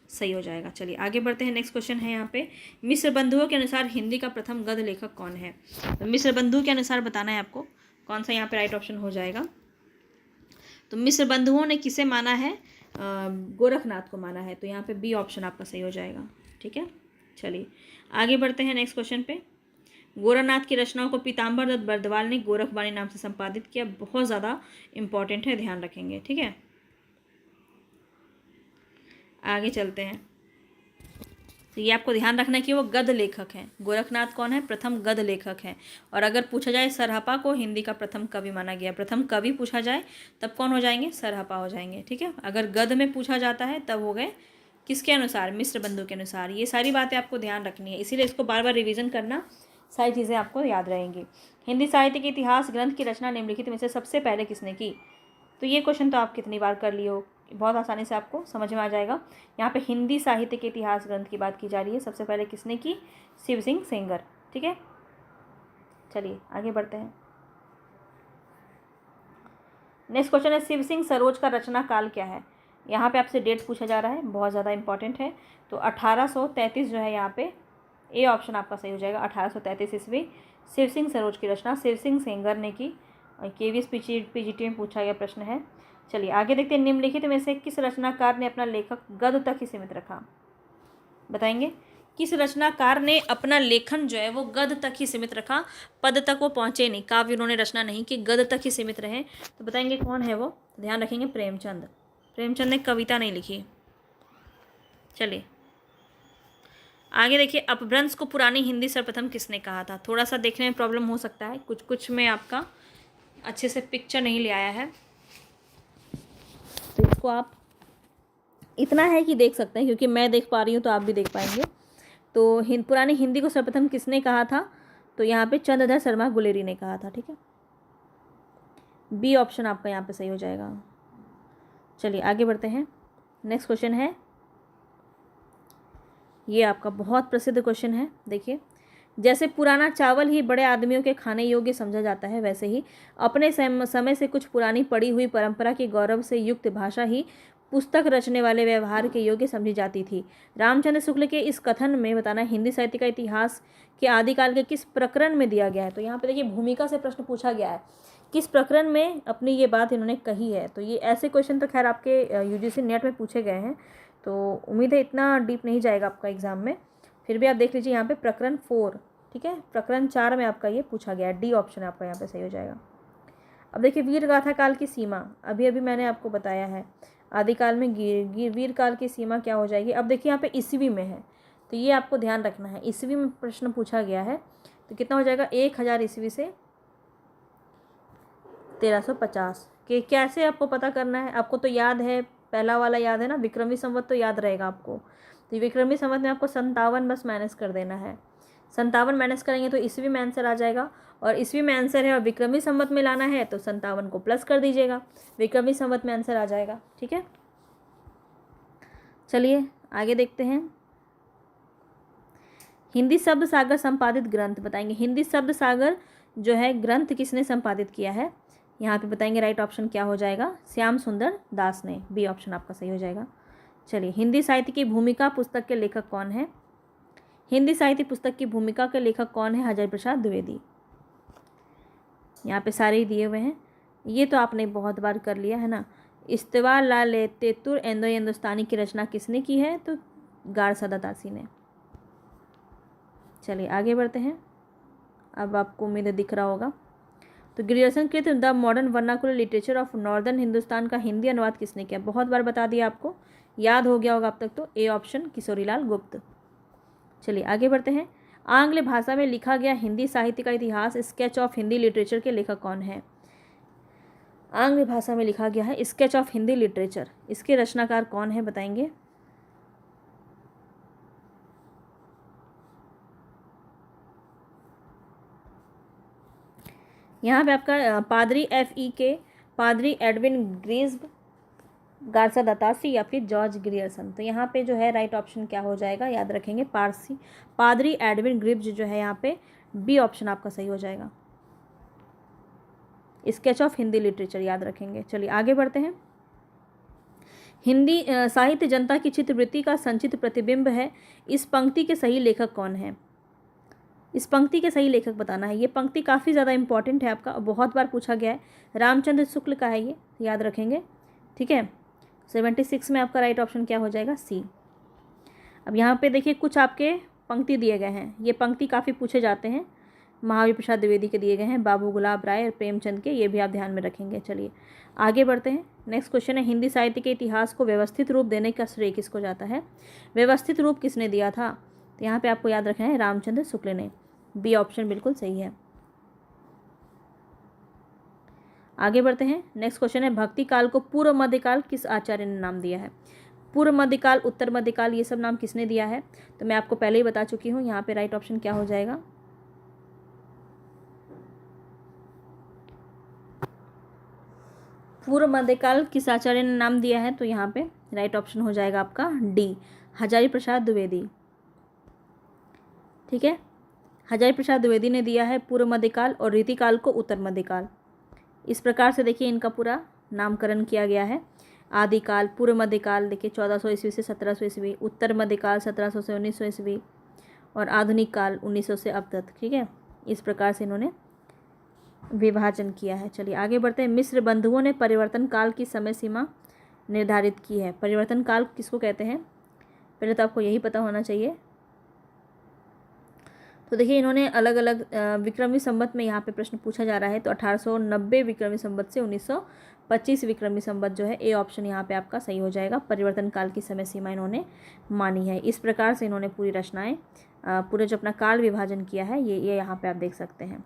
सही हो जाएगा। चलिए आगे बढ़ते हैं। नेक्स्ट क्वेश्चन है यहाँ पे, मिश्र बंधुओं के अनुसार हिंदी का प्रथम गद्य लेखक कौन है? तो मिश्र बंधु के अनुसार बताना है आपको कौन सा यहाँ पे राइट ऑप्शन हो जाएगा। तो मिश्र बंधुओं ने किसे माना है? गोरखनाथ को माना है। तो यहाँ पे बी ऑप्शन आपका सही हो जाएगा। ठीक है, चलिए आगे बढ़ते हैं नेक्स्ट क्वेश्चन पे। गोरखनाथ की रचनाओं को पीताम्बर दत्त बर्दवाल ने गोरखवाणी नाम से संपादित किया। बहुत ज़्यादा इंपॉर्टेंट है, ध्यान रखेंगे। ठीक है, आगे चलते हैं। तो ये आपको ध्यान रखना है कि वो गद्य लेखक हैं। गोरखनाथ कौन है? प्रथम गद्य लेखक हैं। और अगर पूछा जाए सरहपा को हिंदी का प्रथम कवि माना गया, प्रथम कवि पूछा जाए तब कौन हो जाएंगे? सरहपा हो जाएंगे। ठीक है, अगर गद्य में पूछा जाता है तब हो गए किसके अनुसार? मिश्र बंधु के अनुसार। ये सारी बातें आपको ध्यान रखनी है, इसीलिए इसको बार बार रिविज़न करना, सारी चीज़ें आपको याद रहेंगी। हिंदी साहित्य के इतिहास ग्रंथ की रचना निम्नलिखित में से सबसे पहले किसने की? तो ये क्वेश्चन तो आप कितनी बार कर लिए हो, बहुत आसानी से आपको समझ में आ जाएगा। यहाँ पे हिंदी साहित्य के इतिहास ग्रंथ की बात की जा रही है। सबसे पहले किसने की? शिव सिंह सेंगर। ठीक है, चलिए आगे बढ़ते हैं। नेक्स्ट क्वेश्चन है, शिव सिंह सरोज का रचना काल क्या है? यहाँ पे आपसे डेट पूछा जा रहा है, बहुत ज़्यादा इंपॉर्टेंट है। तो 1833 जो है यहाँ पे ए ऑप्शन आपका सही हो जाएगा। 1833 ईस्वी शिव सिंह सरोज की रचना शिव सिंह सेंगर ने की। KVS PGT में पूछा गया प्रश्न है। चलिए आगे देखते हैं। निम्नलिखित में से किस रचनाकार ने अपना लेखक गद्य तक ही सीमित रखा? बताएंगे किस रचनाकार ने अपना लेखन जो है वो गद्य तक ही सीमित रखा, पद तक वो पहुँचे नहीं, काव्य उन्होंने रचना नहीं कि गद्य तक ही सीमित रहे। तो बताएंगे कौन है वो? ध्यान रखेंगे, प्रेमचंद। प्रेमचंद ने कविता नहीं लिखी। चलिए आगे देखिए, अपभ्रंश को पुरानी हिंदी सर्वप्रथम किसने कहा था? थोड़ा सा देखने में प्रॉब्लम हो सकता है, कुछ कुछ में आपका अच्छे से पिक्चर नहीं ले आया है, तो इसको आप इतना है कि देख सकते हैं, क्योंकि मैं देख पा रही हूँ तो आप भी देख पाएंगे। तो पुरानी हिंदी को सर्वप्रथम किसने कहा था? तो यहाँ पे चंद्रधर शर्मा गुलेरी ने कहा था। ठीक है, बी ऑप्शन आपका यहाँ पे सही हो जाएगा। चलिए आगे बढ़ते हैं। नेक्स्ट क्वेश्चन है, ये आपका बहुत प्रसिद्ध क्वेश्चन है। देखिए, जैसे पुराना चावल ही बड़े आदमियों के खाने योग्य समझा जाता है, वैसे ही अपने समय से कुछ पुरानी पड़ी हुई परंपरा के गौरव से युक्त भाषा ही पुस्तक रचने वाले व्यवहार के योग्य समझी जाती थी। रामचंद्र शुक्ल के इस कथन में बताना हिंदी साहित्य का इतिहास के आदिकाल के किस प्रकरण में दिया गया है। तो यहाँ पे देखिए भूमिका से प्रश्न पूछा गया है, किस प्रकरण में अपनी ये बात इन्होंने कही है। तो ये ऐसे क्वेश्चन तो खैर आपके यूजीसी नेट में पूछे गए हैं, तो उम्मीद है इतना डीप नहीं जाएगा आपका एग्जाम में। फिर भी आप देख लीजिए यहाँ पे प्रकरण 4, ठीक है, प्रकरण 4 में आपका ये पूछा गया है। डी ऑप्शन आपका यहाँ पे सही हो जाएगा। अब देखिए वीर गाथा काल की सीमा, अभी अभी मैंने आपको बताया है आदिकाल में वीर काल की सीमा क्या हो जाएगी। अब देखिए यहाँ पे ईस्वी में है, तो ये आपको ध्यान रखना है, ईस्वी में प्रश्न पूछा गया है। तो कितना हो जाएगा, 1000 ईस्वी से 1350 के कैसे आपको पता करना है। आपको तो याद है, पहला वाला याद है ना, विक्रमी संवत तो याद रहेगा आपको। तो विक्रमी संवत में आपको 57 बस माइनस कर देना है। 57 माइनस करेंगे तो ईस्वी में आंसर आ जाएगा, और ईस्वी में आंसर है और विक्रमी संवत में लाना है तो 57 को प्लस कर दीजिएगा, विक्रमी संवत में आंसर आ जाएगा। ठीक है, चलिए आगे देखते हैं। हिंदी शब्द सागर संपादित ग्रंथ बताएंगे। हिंदी शब्द सागर जो है ग्रंथ किसने संपादित किया है, यहाँ पे बताएंगे। राइट ऑप्शन क्या हो जाएगा, श्याम सुंदर दास ने। बी ऑप्शन आपका सही हो जाएगा। चलिए, हिंदी साहित्य की भूमिका पुस्तक के लेखक कौन है। हिंदी साहित्य पुस्तक की भूमिका के लेखक कौन है, हजारी प्रसाद द्विवेदी। यहाँ पे सारे ही दिए हुए हैं, ये तो आपने बहुत बार कर लिया है ना। इस्तेवा लाल तेतुर एंदो हिंदुस्तानी की रचना किसने की है, तो गारसादा दासी ने। चलिए आगे बढ़ते हैं। अब आपको उम्मीद दिख रहा होगा। तो ग्रियर्सन कृत the modern vernacular literature of northern Hindustan का हिंदी अनुवाद किसने किया, बहुत बार बता दिया आपको, याद हो गया होगा अब तक। तो ए ऑप्शन किशोरीलाल गुप्त। चलिए आगे बढ़ते हैं। आंग्ल भाषा में लिखा गया हिंदी साहित्य का इतिहास स्केच ऑफ हिंदी लिटरेचर के लेखक कौन है। आंग्ल भाषा में लिखा गया है स्केच ऑफ हिंदी लिटरेचर, इसके रचनाकार कौन है बताएंगे। यहाँ पे आपका पादरी FE के, पादरी एडविन ग्रीज्ब, गारसा दतासी या फिर जॉर्ज ग्रियर्सन। तो यहाँ पे जो है राइट ऑप्शन क्या हो जाएगा, याद रखेंगे पादरी एडविन ग्रिब्ज जो है यहाँ पे बी ऑप्शन आपका सही हो जाएगा। स्केच ऑफ हिंदी लिटरेचर याद रखेंगे। चलिए आगे बढ़ते हैं। हिंदी साहित्य जनता की चित्रवृत्ति का संचित प्रतिबिंब है, इस पंक्ति के सही लेखक कौन है। इस पंक्ति के सही लेखक बताना है। ये पंक्ति काफ़ी ज़्यादा इंपॉर्टेंट है आपका, बहुत बार पूछा गया है। रामचंद्र शुक्ल का है, ये याद रखेंगे। ठीक है, 76 में आपका राइट ऑप्शन क्या हो जाएगा, सी। अब यहाँ पे देखिए कुछ आपके पंक्ति दिए गए हैं, ये पंक्ति काफ़ी पूछे जाते हैं। महावीर प्रसाद द्विवेदी के दिए गए हैं, बाबू गुलाब राय और प्रेमचंद के, ये भी आप ध्यान में रखेंगे। चलिए आगे बढ़ते हैं। नेक्स्ट क्वेश्चन है, हिंदी साहित्य के इतिहास को व्यवस्थित रूप देने का श्रेय किसको जाता है। व्यवस्थित रूप किसने दिया था, तो यहाँ पे आपको याद रखना है रामचंद्र शुक्ल ने। बी ऑप्शन बिल्कुल सही है। आगे बढ़ते हैं। नेक्स्ट क्वेश्चन है, भक्ति काल को पूर्व मध्यकाल किस आचार्य ने नाम दिया है। पूर्व मध्यकाल, उत्तर मध्यकाल, ये सब नाम किसने दिया है, तो मैं आपको पहले ही बता चुकी हूँ। यहाँ पे राइट ऑप्शन क्या हो जाएगा, पूर्व मध्यकाल किस आचार्य ने नाम दिया है, तो यहाँ पे राइट ऑप्शन हो जाएगा आपका डी, हजारी प्रसाद द्विवेदी। ठीक है, हजारी प्रसाद द्विवेदी ने दिया है पूर्व मध्यकाल और रीतिकाल को उत्तर मध्यकाल। इस प्रकार से देखिए इनका पूरा नामकरण किया गया है। आदिकाल, पूर्व मध्यकाल देखिए 1400 ईस्वी से 1700 ईस्वी, उत्तर मध्यकाल 1700 से 1900 ईस्वी, और आधुनिक काल 1900 से अब तक। ठीक है, इस प्रकार से इन्होंने विभाजन किया है। चलिए आगे बढ़ते हैं। मिस्र बंधुओं ने परिवर्तन काल की समय सीमा निर्धारित की है। परिवर्तन काल किसको कहते हैं, पहले तो आपको यही पता होना चाहिए। तो देखिए इन्होंने अलग अलग विक्रमी संवत में यहाँ पे प्रश्न पूछा जा रहा है, तो 1890 विक्रमी संवत से 1925 विक्रमी संवत जो है, ए ऑप्शन यहाँ पे आपका सही हो जाएगा। परिवर्तन काल की समय सीमा इन्होंने मानी है। इस प्रकार से इन्होंने पूरी रचनाएं, पूरे जो अपना काल विभाजन किया है, ये यहाँ पे आप देख सकते हैं।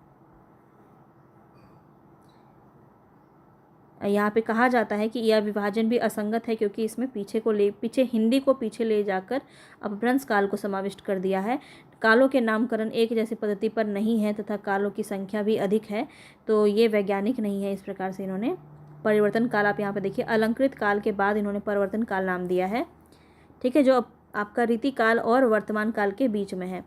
यहाँ पे कहा जाता है कि यह विभाजन भी असंगत है, क्योंकि इसमें पीछे हिंदी को पीछे ले जाकर अपभ्रंश काल को समाविष्ट कर दिया है। कालों के नामकरण एक जैसी पद्धति पर नहीं है तथा कालों की संख्या भी अधिक है, तो ये वैज्ञानिक नहीं है। इस प्रकार से इन्होंने परिवर्तन काल, आप यहाँ पर देखिए, अलंकृत काल के बाद इन्होंने परिवर्तन काल नाम दिया है, ठीक है, जो आपका रीति काल और वर्तमान काल के बीच में है।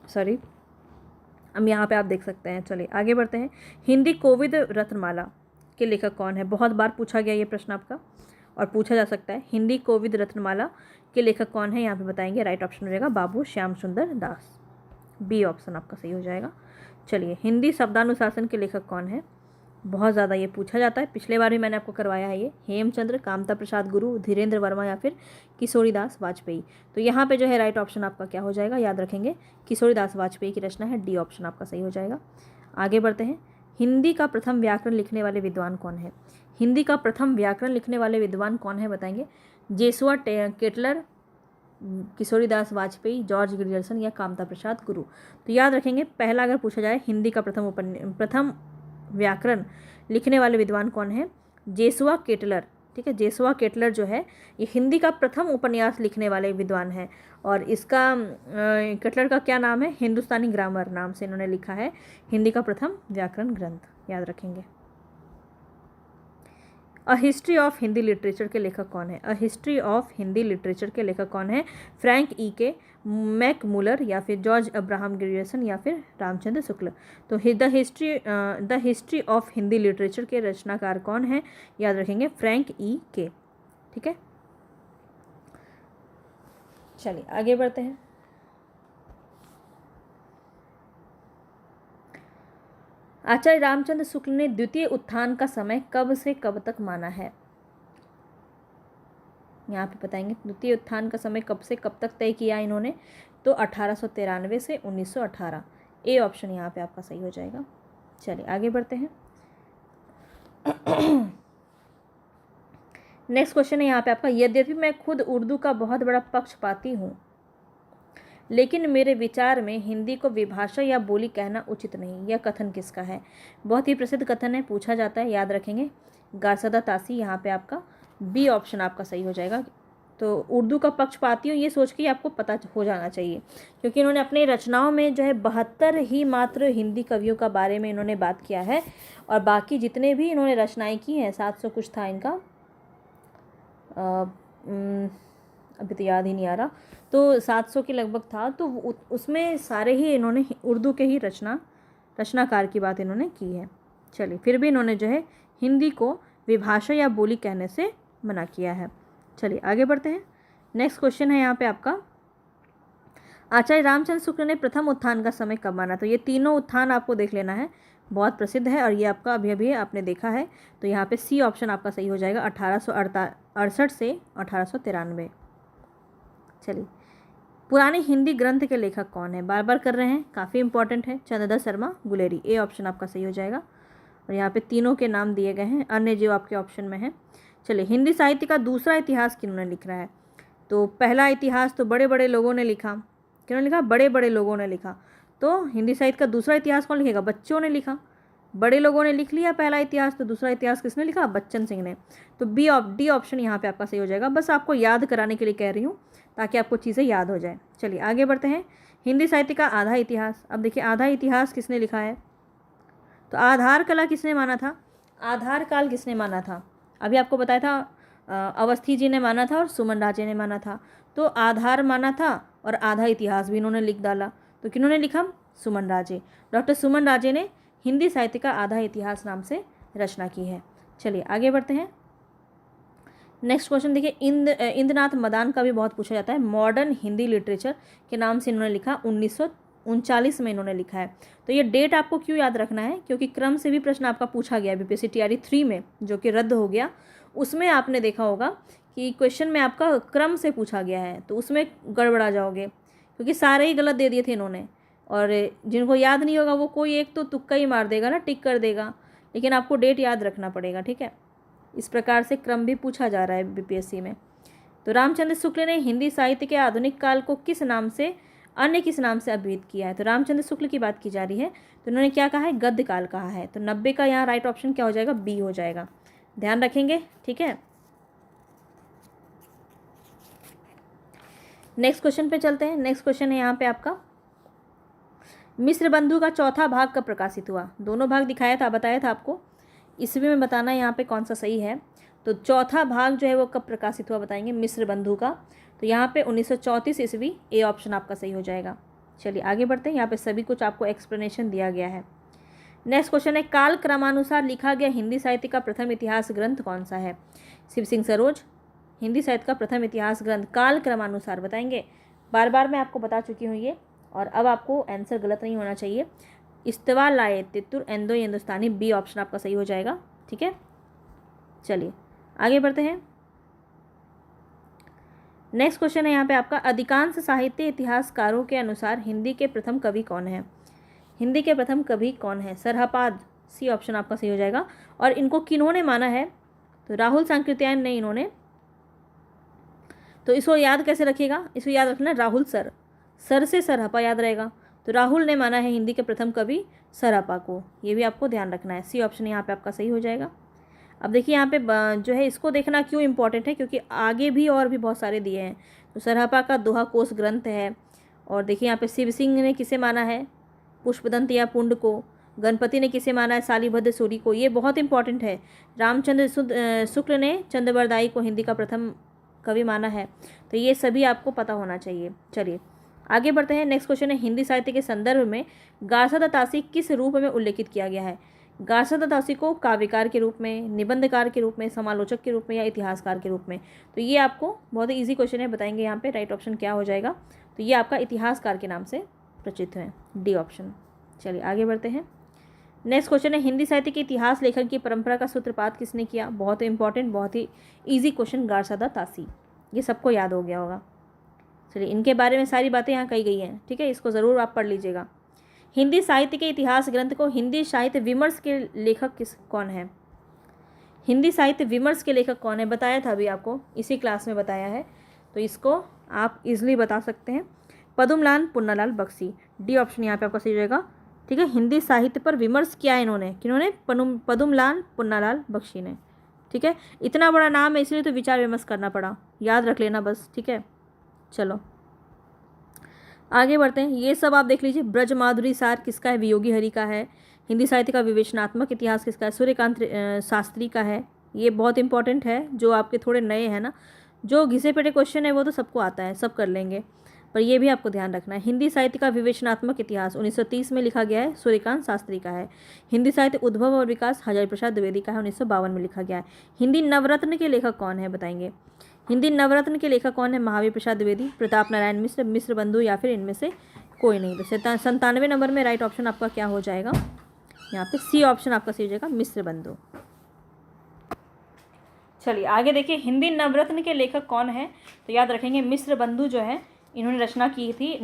सॉरी, अब यहाँ पे आप देख सकते हैं। चलिए आगे बढ़ते हैं। हिंदी कोविद रत्नमाला के लेखक कौन है? बहुत बार पूछा गया ये प्रश्न आपका और पूछा जा सकता है। हिंदी कोविद रत्नमाला के लेखक कौन है? यहाँ पे बताएंगे। राइट ऑप्शन हो जाएगा बाबू श्याम सुंदर दास, बी ऑप्शन आपका सही हो जाएगा। चलिए, हिंदी शब्दानुशासन के लेखक कौन है? बहुत ज़्यादा ये पूछा जाता है, पिछले बार भी मैंने आपको करवाया है ये। हेमचंद्र, कामता प्रसाद गुरु, धीरेन्द्र वर्मा या फिर किशोरीदास वाजपेयी। तो यहाँ पे जो है राइट ऑप्शन आपका क्या हो जाएगा? याद रखेंगे, किशोरीदास वाजपेयी की रचना है, डी ऑप्शन आपका सही हो जाएगा। आगे बढ़ते हैं। हिंदी का प्रथम व्याकरण लिखने वाले विद्वान कौन है? हिंदी का प्रथम व्याकरण लिखने वाले विद्वान कौन है बताएंगे? Joshua Ketelaar, Kishoridas Vajpeyi, George Grierson या कामता प्रसाद गुरु। तो याद रखेंगे, पहला अगर पूछा जाए हिंदी का प्रथम व्याकरण लिखने वाले विद्वान कौन है? जेसुआ केटलर, ठीक है। जेसुआ केटलर जो है ये हिंदी का प्रथम उपन्यास लिखने वाले विद्वान है, और इसका केटलर का क्या नाम है? हिंदुस्तानी ग्रामर नाम से इन्होंने लिखा है हिंदी का प्रथम व्याकरण ग्रंथ, याद रखेंगे। A history of Hindi literature के लेखक कौन है? A history of Hindi literature के लेखक कौन है? फ्रैंक ई के, मैक मुलर या फिर जॉर्ज अब्राहम ग्रियर्सन या फिर रामचंद्र शुक्ल। तो the history of Hindi literature के रचनाकार कौन है? याद रखेंगे, फ्रैंक ई के, ठीक है। चलिए आगे बढ़ते हैं। आचार्य रामचंद्र शुक्ल ने द्वितीय उत्थान का समय कब से कब तक माना है? यहाँ पे बताएंगे, द्वितीय उत्थान का समय कब से कब तक तय किया इन्होंने? तो 1893 से 1918, ए ऑप्शन यहाँ पे आपका सही हो जाएगा। चलिए आगे बढ़ते हैं। नेक्स्ट क्वेश्चन है यहाँ पे आपका, यद्यपि मैं खुद उर्दू का बहुत बड़ा पक्षपाती हूँ, लेकिन मेरे विचार में हिंदी को विभाषा या बोली कहना उचित नहीं। यह कथन किसका है? बहुत ही प्रसिद्ध कथन है, पूछा जाता है, याद रखेंगे, गारसदा तासी, यहाँ पे आपका बी ऑप्शन आपका सही हो जाएगा। तो उर्दू का पक्षपाती हूँ, ये सोच के आपको पता हो जाना चाहिए, क्योंकि इन्होंने अपनी रचनाओं में जो है 72 ही मात्र हिंदी कवियों का बारे में इन्होंने बात किया है, और बाकी जितने भी इन्होंने रचनाएँ की हैं, 700 कुछ था इनका, अभी तो याद ही नहीं आ रहा, तो 700 के लगभग था। तो उसमें सारे ही इन्होंने उर्दू के ही रचनाकार की बात इन्होंने की है। चलिए, फिर भी इन्होंने जो है हिंदी को विभाषा या बोली कहने से मना किया है। चलिए आगे बढ़ते हैं। नेक्स्ट क्वेश्चन है यहाँ पे आपका, आचार्य रामचंद्र शुक्ल ने प्रथम उत्थान का समय कब माना? तो ये तीनों उत्थान आपको देख लेना है, बहुत प्रसिद्ध है, और ये आपका अभी अभी आपने देखा है। तो यहाँ पे सी ऑप्शन आपका सही हो जाएगा, 1868 से 1893। चलिए, पुराने हिंदी ग्रंथ के लेखक कौन है? बार बार कर रहे हैं, काफ़ी इंपॉर्टेंट है, चंद्रदत्त शर्मा गुलेरी, ए ऑप्शन आपका सही हो जाएगा। और यहाँ पे तीनों के नाम दिए गए हैं, अन्य जो आपके ऑप्शन में है। चलिए, हिंदी साहित्य का दूसरा इतिहास किन्होंने लिख रहा है? तो पहला इतिहास तो बड़े बड़े लोगों ने लिखा, किन्होंने लिखा? बड़े बड़े लोगों ने लिखा। तो हिंदी साहित्य का दूसरा इतिहास कौन लिखेगा? बच्चों ने लिखा। बड़े लोगों ने लिख लिया पहला इतिहास, तो दूसरा इतिहास किसने लिखा? बच्चन सिंह ने। तो डी ऑप्शन यहाँ पे आपका सही हो जाएगा। बस आपको याद कराने के लिए कह रही हूँ, ताकि आपको चीज़ें याद हो जाए। चलिए आगे बढ़ते हैं। हिंदी साहित्य का आधा इतिहास, अब देखिए आधा इतिहास किसने लिखा है? तो आधार कला किसने माना था? आधार काल किसने माना था? अभी आपको बताया था, अवस्थी जी ने माना था और सुमन राजे ने माना था। तो आधार माना था और आधा इतिहास भी इन्होंने लिख डाला। तो किन्होंने लिखा? सुमन राजे। डॉक्टर सुमन राजे ने हिंदी साहित्य का आधा इतिहास नाम से रचना की है। चलिए आगे बढ़ते हैं। नेक्स्ट क्वेश्चन देखिए, इंद्रनाथ मदान का भी बहुत पूछा जाता है। मॉडर्न हिंदी लिटरेचर के नाम से इन्होंने लिखा, 1939 में इन्होंने लिखा है। तो ये डेट आपको क्यों याद रखना है? क्योंकि क्रम से भी प्रश्न आपका पूछा गया बीपीएससी टीआरई 3 में, जो कि रद्द हो गया। उसमें आपने देखा होगा कि क्वेश्चन में आपका क्रम से पूछा गया है, तो उसमें गड़बड़ा जाओगे, क्योंकि सारे ही गलत दे दिए थे इन्होंने। और जिनको याद नहीं होगा वो कोई एक तो तुक्का ही मार देगा ना, टिक कर देगा, लेकिन आपको डेट याद रखना पड़ेगा, ठीक है। इस प्रकार से क्रम भी पूछा जा रहा है बीपीएससी में। तो रामचंद्र शुक्ल ने हिंदी साहित्य के आधुनिक काल को किस नाम से अन्य किस नाम से अभिहित किया है? तो रामचंद्र शुक्ल की बात की जा रही है, तो उन्होंने क्या कहा है? गद्य काल कहा है। तो 90 का यहाँ राइट ऑप्शन क्या हो जाएगा? बी हो जाएगा। ध्यान रखेंगे, ठीक है। नेक्स्ट क्वेश्चन पे चलते हैं। नेक्स्ट क्वेश्चन है यहाँ पे आपका, मिस्र बंधु का चौथा भाग कब प्रकाशित हुआ? दोनों भाग दिखाया था, बताया था आपको, ईस्वी में बताना है यहाँ पे कौन सा सही है। तो चौथा भाग जो है वो कब प्रकाशित हुआ बताएंगे, मिस्र बंधु का। तो यहाँ पे 1934 ईस्वी, ए ऑप्शन आपका सही हो जाएगा। चलिए आगे बढ़ते हैं, यहाँ पे सभी कुछ आपको एक्सप्लेनेशन दिया गया है। नेक्स्ट क्वेश्चन है, काल क्रमानुसार लिखा गया हिंदी साहित्य का प्रथम इतिहास ग्रंथ कौन सा है? शिव सिंह सरोज। हिंदी साहित्य का प्रथम इतिहास ग्रंथ काल क्रमानुसार बताएंगे। बार बार मैं आपको बता चुकी हूँ ये, और अब आपको आंसर गलत नहीं होना चाहिए। इस्तवा लाए तितुर एंदो हिंदुस्तानी, बी ऑप्शन आपका सही हो जाएगा, ठीक है। चलिए आगे बढ़ते हैं। नेक्स्ट क्वेश्चन है यहाँ पे आपका, अधिकांश साहित्य इतिहासकारों के अनुसार हिंदी के प्रथम कवि कौन है? हिंदी के प्रथम कवि कौन है? सरहपाद, सी ऑप्शन आपका सही हो जाएगा। और इनको किन्होंने माना है? तो राहुल सांकृत्यायन ने इन्होंने। तो इसको याद कैसे रखिएगा? इसको याद रखना राहुल सर, सर से सरहपा याद रहेगा। तो राहुल ने माना है हिंदी के प्रथम कवि सरहपा को, ये भी आपको ध्यान रखना है। सी ऑप्शन यहाँ पे आपका सही हो जाएगा। अब देखिए यहाँ पे जो है इसको देखना क्यों इंपॉर्टेंट है, क्योंकि आगे भी और भी बहुत सारे दिए हैं। तो सरहपा का दोहा कोश ग्रंथ है। और देखिए यहाँ पे शिव सिंह ने किसे माना है? पुष्पदंत या पुंड को। गणपति ने किसे माना है? शालिभद्र सूरी को। ये बहुत इंपॉर्टेंट है। रामचंद्र शुक्ल ने चंद्रबरदाई को हिंदी का प्रथम कवि माना है। तो ये सभी आपको पता होना चाहिए। चलिए आगे बढ़ते हैं। नेक्स्ट क्वेश्चन है, हिंदी साहित्य के संदर्भ में गारसा दत्तासी किस रूप में उल्लेखित किया गया है? गारसा दत्तासी को काव्यकार के रूप में, निबंधकार के रूप में, समालोचक के रूप में या इतिहासकार के रूप में? तो ये आपको बहुत ही ईजी क्वेश्चन है, बताएंगे यहाँ पे राइट ऑप्शन क्या हो जाएगा। तो ये आपका इतिहासकार के नाम से प्रचलित है, डी ऑप्शन। चलिए आगे बढ़ते हैं। नेक्स्ट क्वेश्चन है, हिंदी साहित्य के इतिहास लेखन की परंपरा का सूत्रपात किसने किया? बहुत इंपॉर्टेंट, बहुत ही ईजी क्वेश्चन, गारसा दत्तासी। ये सबको याद हो गया होगा। चलिए इनके बारे में सारी बातें यहाँ कही गई हैं, ठीक है, इसको ज़रूर आप पढ़ लीजिएगा। हिंदी साहित्य के इतिहास ग्रंथ को हिंदी साहित्य विमर्श के लेखक कौन है? हिंदी साहित्य विमर्श के लेखक कौन है? बताया था अभी आपको, इसी क्लास में बताया है। तो इसको आप इजली बता सकते हैं, पदुमलाल पुन्नालाल बख्शी, डी ऑप्शन यहाँ पे आपका सही हो जाएगा, ठीक है। हिंदी साहित्य पर विमर्श किया है इन्होंने, किन्होंने? पदुमलाल पुन्नालाल बख्शी ने, ठीक है। इतना बड़ा नाम है इसलिए तो विचार विमर्श करना पड़ा, याद रख लेना बस, ठीक है। चलो आगे बढ़ते हैं। ये सब आप देख लीजिए। ब्रज माधुरी सार किसका है? वियोगी हरि का है। हिंदी साहित्य का विवेचनात्मक इतिहास किसका है? सूर्यकांत शास्त्री का है। ये बहुत इंपॉर्टेंट है, जो आपके थोड़े नए हैं ना, जो घिसे पिटे क्वेश्चन है वो तो सबको आता है, सब कर लेंगे, पर ये भी आपको ध्यान रखना है। हिंदी साहित्य का विवेचनात्मक इतिहास 1930 में लिखा गया है, सूर्यकांत शास्त्री का है। हिंदी साहित्य उद्भव और विकास हजारी प्रसाद द्विवेदी का है, 1952 में लिखा गया है। हिंदी नवरत्न के लेखक कौन है? बताएंगे। हिंदी नवरत्न के लेखक कौन है? महावीर प्रसाद द्विवेदी, प्रताप नारायण मिश्र, मिश्र बंधु, या फिर इनमें से कोई नहीं। तो 97 नंबर में राइट ऑप्शन आपका क्या हो जाएगा? यहाँ पे सी ऑप्शन आपका सही हो जाएगा, मिश्र बंधु। चलिए आगे देखिए, हिंदी नवरत्न के लेखक कौन है? तो याद रखेंगे मिश्र बंधु जो है, इन्होंने रचना की थी।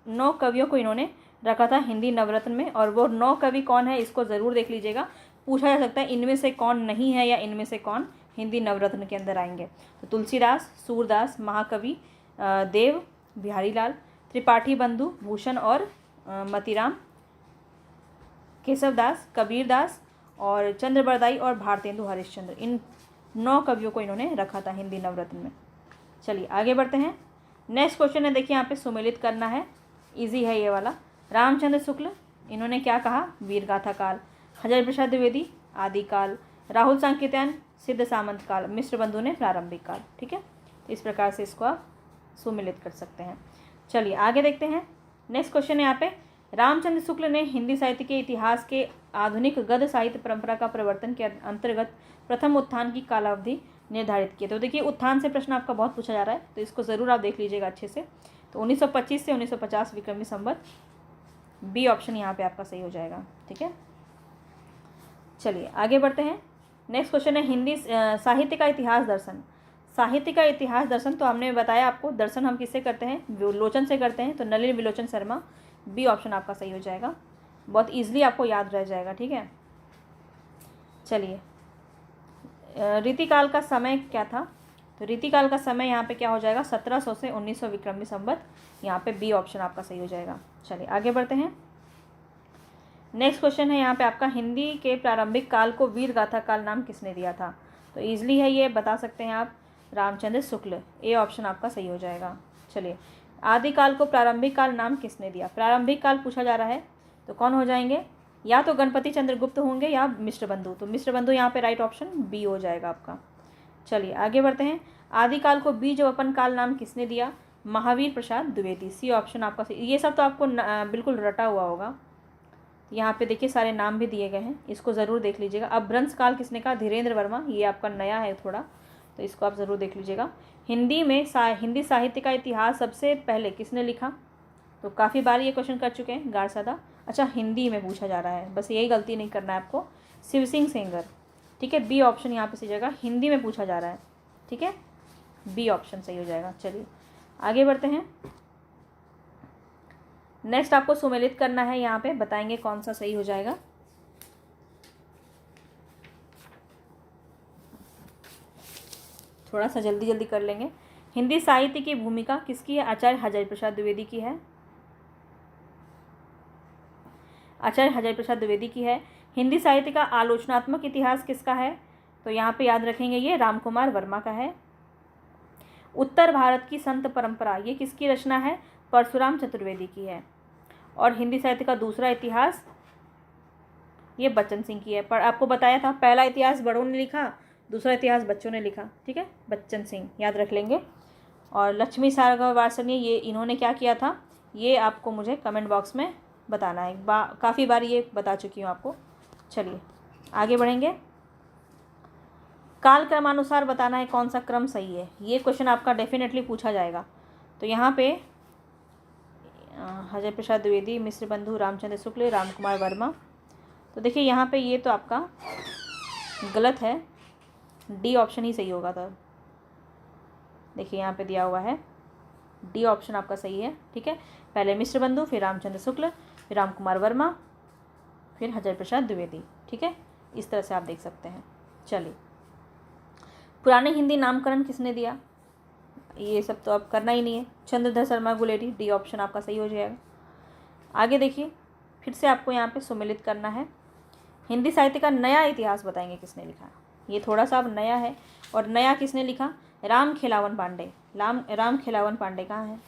9 कवियों को इन्होंने रखा था हिंदी नवरत्न में, और वो 9 कवि कौन है इसको ज़रूर देख लीजिएगा। पूछा जा सकता है इनमें से कौन नहीं है, या इनमें से कौन हिंदी नवरत्न के अंदर आएंगे। तो तुलसीदास, सूरदास, महाकवि देव, बिहारी लाल, त्रिपाठी बंधु, भूषण और मतीराम, केशवदास, कबीरदास और चंद्रबरदाई और भारतेंदु हरिश्चंद्र, इन 9 कवियों को इन्होंने रखा था हिंदी नवरत्न में। चलिए आगे बढ़ते हैं। नेक्स्ट क्वेश्चन है, देखिए यहाँ पे सुमेलित करना है, इजी है ये वाला। रामचंद्र शुक्ल, इन्होंने क्या कहा? वीरगाथा काल। हजारी प्रसाद द्विवेदी आदिकाल, राहुल सांकृत्यायन सिद्ध सामंत काल, मिश्र बंधु ने प्रारंभिक काल, ठीक है। तो इस प्रकार से इसको आप सुमेलित कर सकते हैं। चलिए आगे देखते हैं। नेक्स्ट क्वेश्चन है यहाँ पे, रामचंद्र शुक्ल ने हिंदी साहित्य के इतिहास के आधुनिक गद्य साहित्य परंपरा का प्रवर्तन के अंतर्गत प्रथम उत्थान की कालावधि निर्धारित किए। तो देखिए उत्थान से प्रश्न आपका बहुत पूछा जा रहा है, तो इसको ज़रूर आप देख लीजिएगा अच्छे से। तो 1925 से 1950 विक्रमी संवत, बी ऑप्शन यहाँ पे आपका सही हो जाएगा, ठीक है। चलिए आगे बढ़ते हैं। नेक्स्ट क्वेश्चन है, हिंदी साहित्य का इतिहास दर्शन। साहित्य का इतिहास दर्शन, तो हमने बताया आपको, दर्शन हम किससे करते हैं? विलोचन से करते हैं। तो नलिन विलोचन शर्मा, बी ऑप्शन आपका सही हो जाएगा। बहुत ईजिली आपको याद रह जाएगा, ठीक है। चलिए रीतिकाल का समय क्या था? तो रीतिकाल का समय यहाँ पे क्या हो जाएगा 1700 से 1900 विक्रमी संवत। यहाँ पे बी ऑप्शन आपका सही हो जाएगा। चलिए आगे बढ़ते हैं। नेक्स्ट क्वेश्चन है यहाँ पे आपका, हिंदी के प्रारंभिक काल को वीर गाथा काल नाम किसने दिया था? तो ईजिली है ये, बता सकते हैं आप, रामचंद्र शुक्ल। ए ऑप्शन आपका सही हो जाएगा। चलिए, आदिकाल को प्रारंभिक काल नाम किसने दिया? प्रारंभिक काल पूछा जा रहा है तो कौन हो जाएंगे? या तो गणपति चंद्रगुप्त होंगे या मिश्रबंधु। तो मिश्रबंधु यहाँ पे राइट ऑप्शन बी हो जाएगा आपका। चलिए आगे बढ़ते हैं। आदिकाल को बीज वपन काल नाम किसने दिया? महावीर प्रसाद द्विवेदी। सी ऑप्शन आपका सही। ये सब तो आपको बिल्कुल रटा हुआ होगा। यहाँ पे देखिए सारे नाम भी दिए गए हैं, इसको ज़रूर देख लीजिएगा। अपभ्रंश काल किसने कहा? धीरेन्द्र वर्मा। ये आपका नया है थोड़ा, तो इसको आप ज़रूर देख लीजिएगा। हिंदी में हिंदी साहित्य का इतिहास सबसे पहले किसने लिखा? तो काफ़ी बार ये क्वेश्चन कर चुके हैं गारसादा। अच्छा, हिंदी में पूछा जा रहा है, बस यही गलती नहीं करना है आपको। शिव सिंह सेंगर। ठीक है, बी ऑप्शन यहाँ पे सही जाएगा। हिंदी में पूछा जा रहा है, ठीक है, बी ऑप्शन सही हो जाएगा। चलिए आगे बढ़ते हैं। नेक्स्ट आपको सुमेलित करना है, यहाँ पे बताएंगे कौन सा सही हो जाएगा। थोड़ा सा जल्दी जल्दी कर लेंगे। हिंदी साहित्य की भूमिका किसकी है? आचार्य हजारी प्रसाद द्विवेदी की है। आचार्य हजारी प्रसाद द्विवेदी की है। हिंदी साहित्य का आलोचनात्मक इतिहास किसका है? तो यहाँ पे याद रखेंगे ये रामकुमार वर्मा का है। उत्तर भारत की संत परंपरा, ये किसकी रचना है? परशुराम चतुर्वेदी की है। और हिंदी साहित्य का दूसरा इतिहास, ये बच्चन सिंह की है। पर आपको बताया था पहला इतिहास बड़ों ने लिखा, दूसरा इतिहास बच्चों ने लिखा। ठीक है, बच्चन सिंह याद रख लेंगे। और लक्ष्मी सागर वार्षणीय, ये इन्होंने क्या किया था, ये आपको मुझे कमेंट बॉक्स में बताना है। काफ़ी बार ये बता चुकी हूँ आपको। चलिए आगे बढ़ेंगे। काल क्रमानुसार बताना है कौन सा क्रम सही है। ये क्वेश्चन आपका डेफिनेटली पूछा जाएगा। तो यहाँ पे हजारी प्रसाद द्विवेदी, मिश्रबंधु, रामचंद्र शुक्ल, रामकुमार वर्मा। तो देखिए यहाँ पे ये तो आपका गलत है, डी ऑप्शन ही सही होगा। तो देखिए यहाँ पे दिया हुआ है डी ऑप्शन आपका सही है। ठीक है, पहले मिश्रबंधु, फिर रामचंद्र शुक्ल, फिर रामकुमार वर्मा, फिर हजारी प्रसाद द्विवेदी। ठीक है, इस तरह से आप देख सकते हैं। चलिए, पुराने हिंदी नामकरण किसने दिया? ये सब तो अब करना ही नहीं है। चंद्रधर शर्मा गुलेरी, डी ऑप्शन आपका सही हो जाएगा। आगे देखिए, फिर से आपको यहाँ पे सुमेलित करना है। हिंदी साहित्य का नया इतिहास बताएंगे किसने लिखा। ये थोड़ा सा अब नया है। और नया किसने लिखा? राम खेलावन पांडे। राम खेलावन पांडे कहाँ है?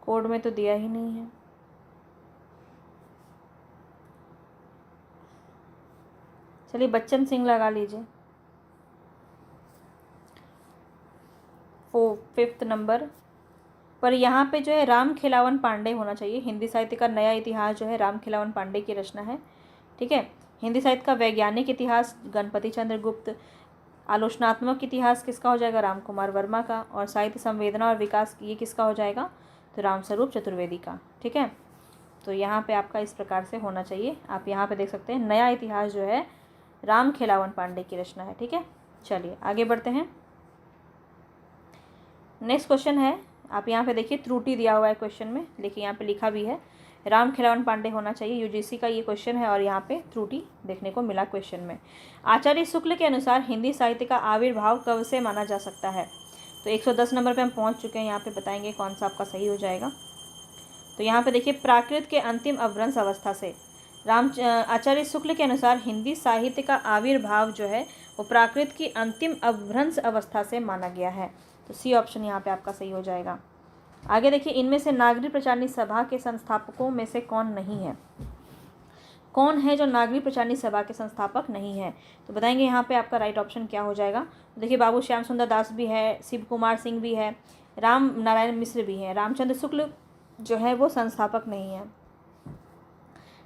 कोड में तो दिया ही नहीं है। चलिए बच्चन सिंह लगा लीजिए। 5th नंबर पर यहाँ पे जो है राम खिलावन पांडे होना चाहिए। हिंदी साहित्य का नया इतिहास जो है राम खिलावन पांडे की रचना है। ठीक है, हिंदी साहित्य का वैज्ञानिक इतिहास गणपति चंद्रगुप्त। आलोचनात्मक इतिहास किसका हो जाएगा? रामकुमार वर्मा का। और साहित्य संवेदना और विकास ये किसका हो जाएगा? तो रामस्वरूप चतुर्वेदी का। ठीक है, तो यहाँ पे आपका इस प्रकार से होना चाहिए। आप यहाँ पे देख सकते हैं नया इतिहास जो है राम खिलावन पांडे की रचना है। ठीक है, चलिए आगे बढ़ते हैं। नेक्स्ट क्वेश्चन है, आप यहाँ पे देखिए त्रुटि दिया हुआ है क्वेश्चन में, लेकिन यहाँ पे लिखा भी है राम खिलावन पांडे होना चाहिए। यूजीसी का ये क्वेश्चन है और यहाँ पे त्रुटि देखने को मिला क्वेश्चन में। आचार्य शुक्ल के अनुसार हिंदी साहित्य का आविर्भाव कब से माना जा सकता है? तो 110 नंबर पे हम पहुँच चुके हैं। यहाँ पे बताएंगे कौन सा आपका सही हो जाएगा। तो यहाँ पे देखिए प्राकृत के अंतिम अपभ्रंश अवस्था से। आचार्य शुक्ल के अनुसार हिंदी साहित्य का आविर्भाव जो है वो प्राकृत की अंतिम अपभ्रंश अवस्था से माना गया है। तो सी ऑप्शन यहाँ पे आपका सही हो जाएगा। आगे देखिए, इनमें से नागरी प्रचारणी सभा के संस्थापकों में से कौन नहीं है? कौन है जो नागरी प्रचारणी सभा के संस्थापक नहीं है? तो बताएंगे यहाँ पे आपका राइट ऑप्शन क्या हो जाएगा। तो देखिए बाबू श्याम सुंदर दास भी है, शिव कुमार सिंह भी है, राम नारायण मिश्र भी है। रामचंद्र शुक्ल जो है वो संस्थापक नहीं है।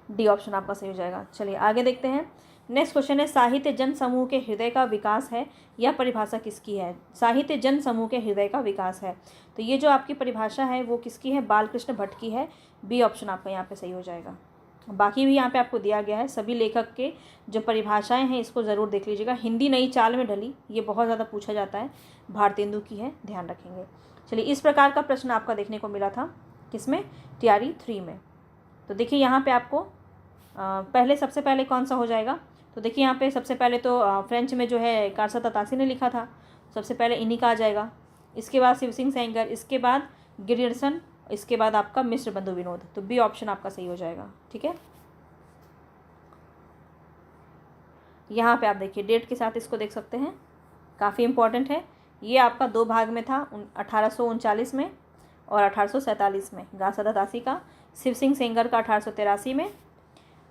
डी ऑप्शन आपका सही हो जाएगा। चलिए आगे देखते हैं। नेक्स्ट क्वेश्चन है, साहित्य जन समूह के हृदय का विकास है, यह परिभाषा किसकी है? साहित्य जन समूह के हृदय का विकास है, तो ये जो आपकी परिभाषा है वो किसकी है? बालकृष्ण भट्ट की है। बी ऑप्शन आपका यहाँ पे सही हो जाएगा। बाकी भी यहाँ पे आपको दिया गया है, सभी लेखक के जो परिभाषाएं हैं इसको ज़रूर देख लीजिएगा। हिंदी नई चाल में ढली, ये बहुत ज़्यादा पूछा जाता है, भारतेंदु की है, ध्यान रखेंगे। चलिए, इस प्रकार का प्रश्न आपका देखने को मिला था किसमें? TRE 3 में। तो देखिए यहाँ पे आपको सबसे पहले कौन सा हो जाएगा, तो देखिए यहाँ पे सबसे पहले तो फ्रेंच में जो है कारसा ततासी ने लिखा था, सबसे पहले इन्हीं का आ जाएगा। इसके बाद शिव सिंह सेंगर, इसके बाद गिरियर्सन, इसके बाद आपका मिश्र बंधु विनोद। तो बी ऑप्शन आपका सही हो जाएगा। ठीक है, यहाँ पे आप देखिए डेट के साथ इसको देख सकते हैं, काफ़ी इंपॉर्टेंट है। ये आपका 2 भाग में था, 1839 में और 1847 में। कारसा ततासी का, शिव सिंह सेंगर का 1883 में,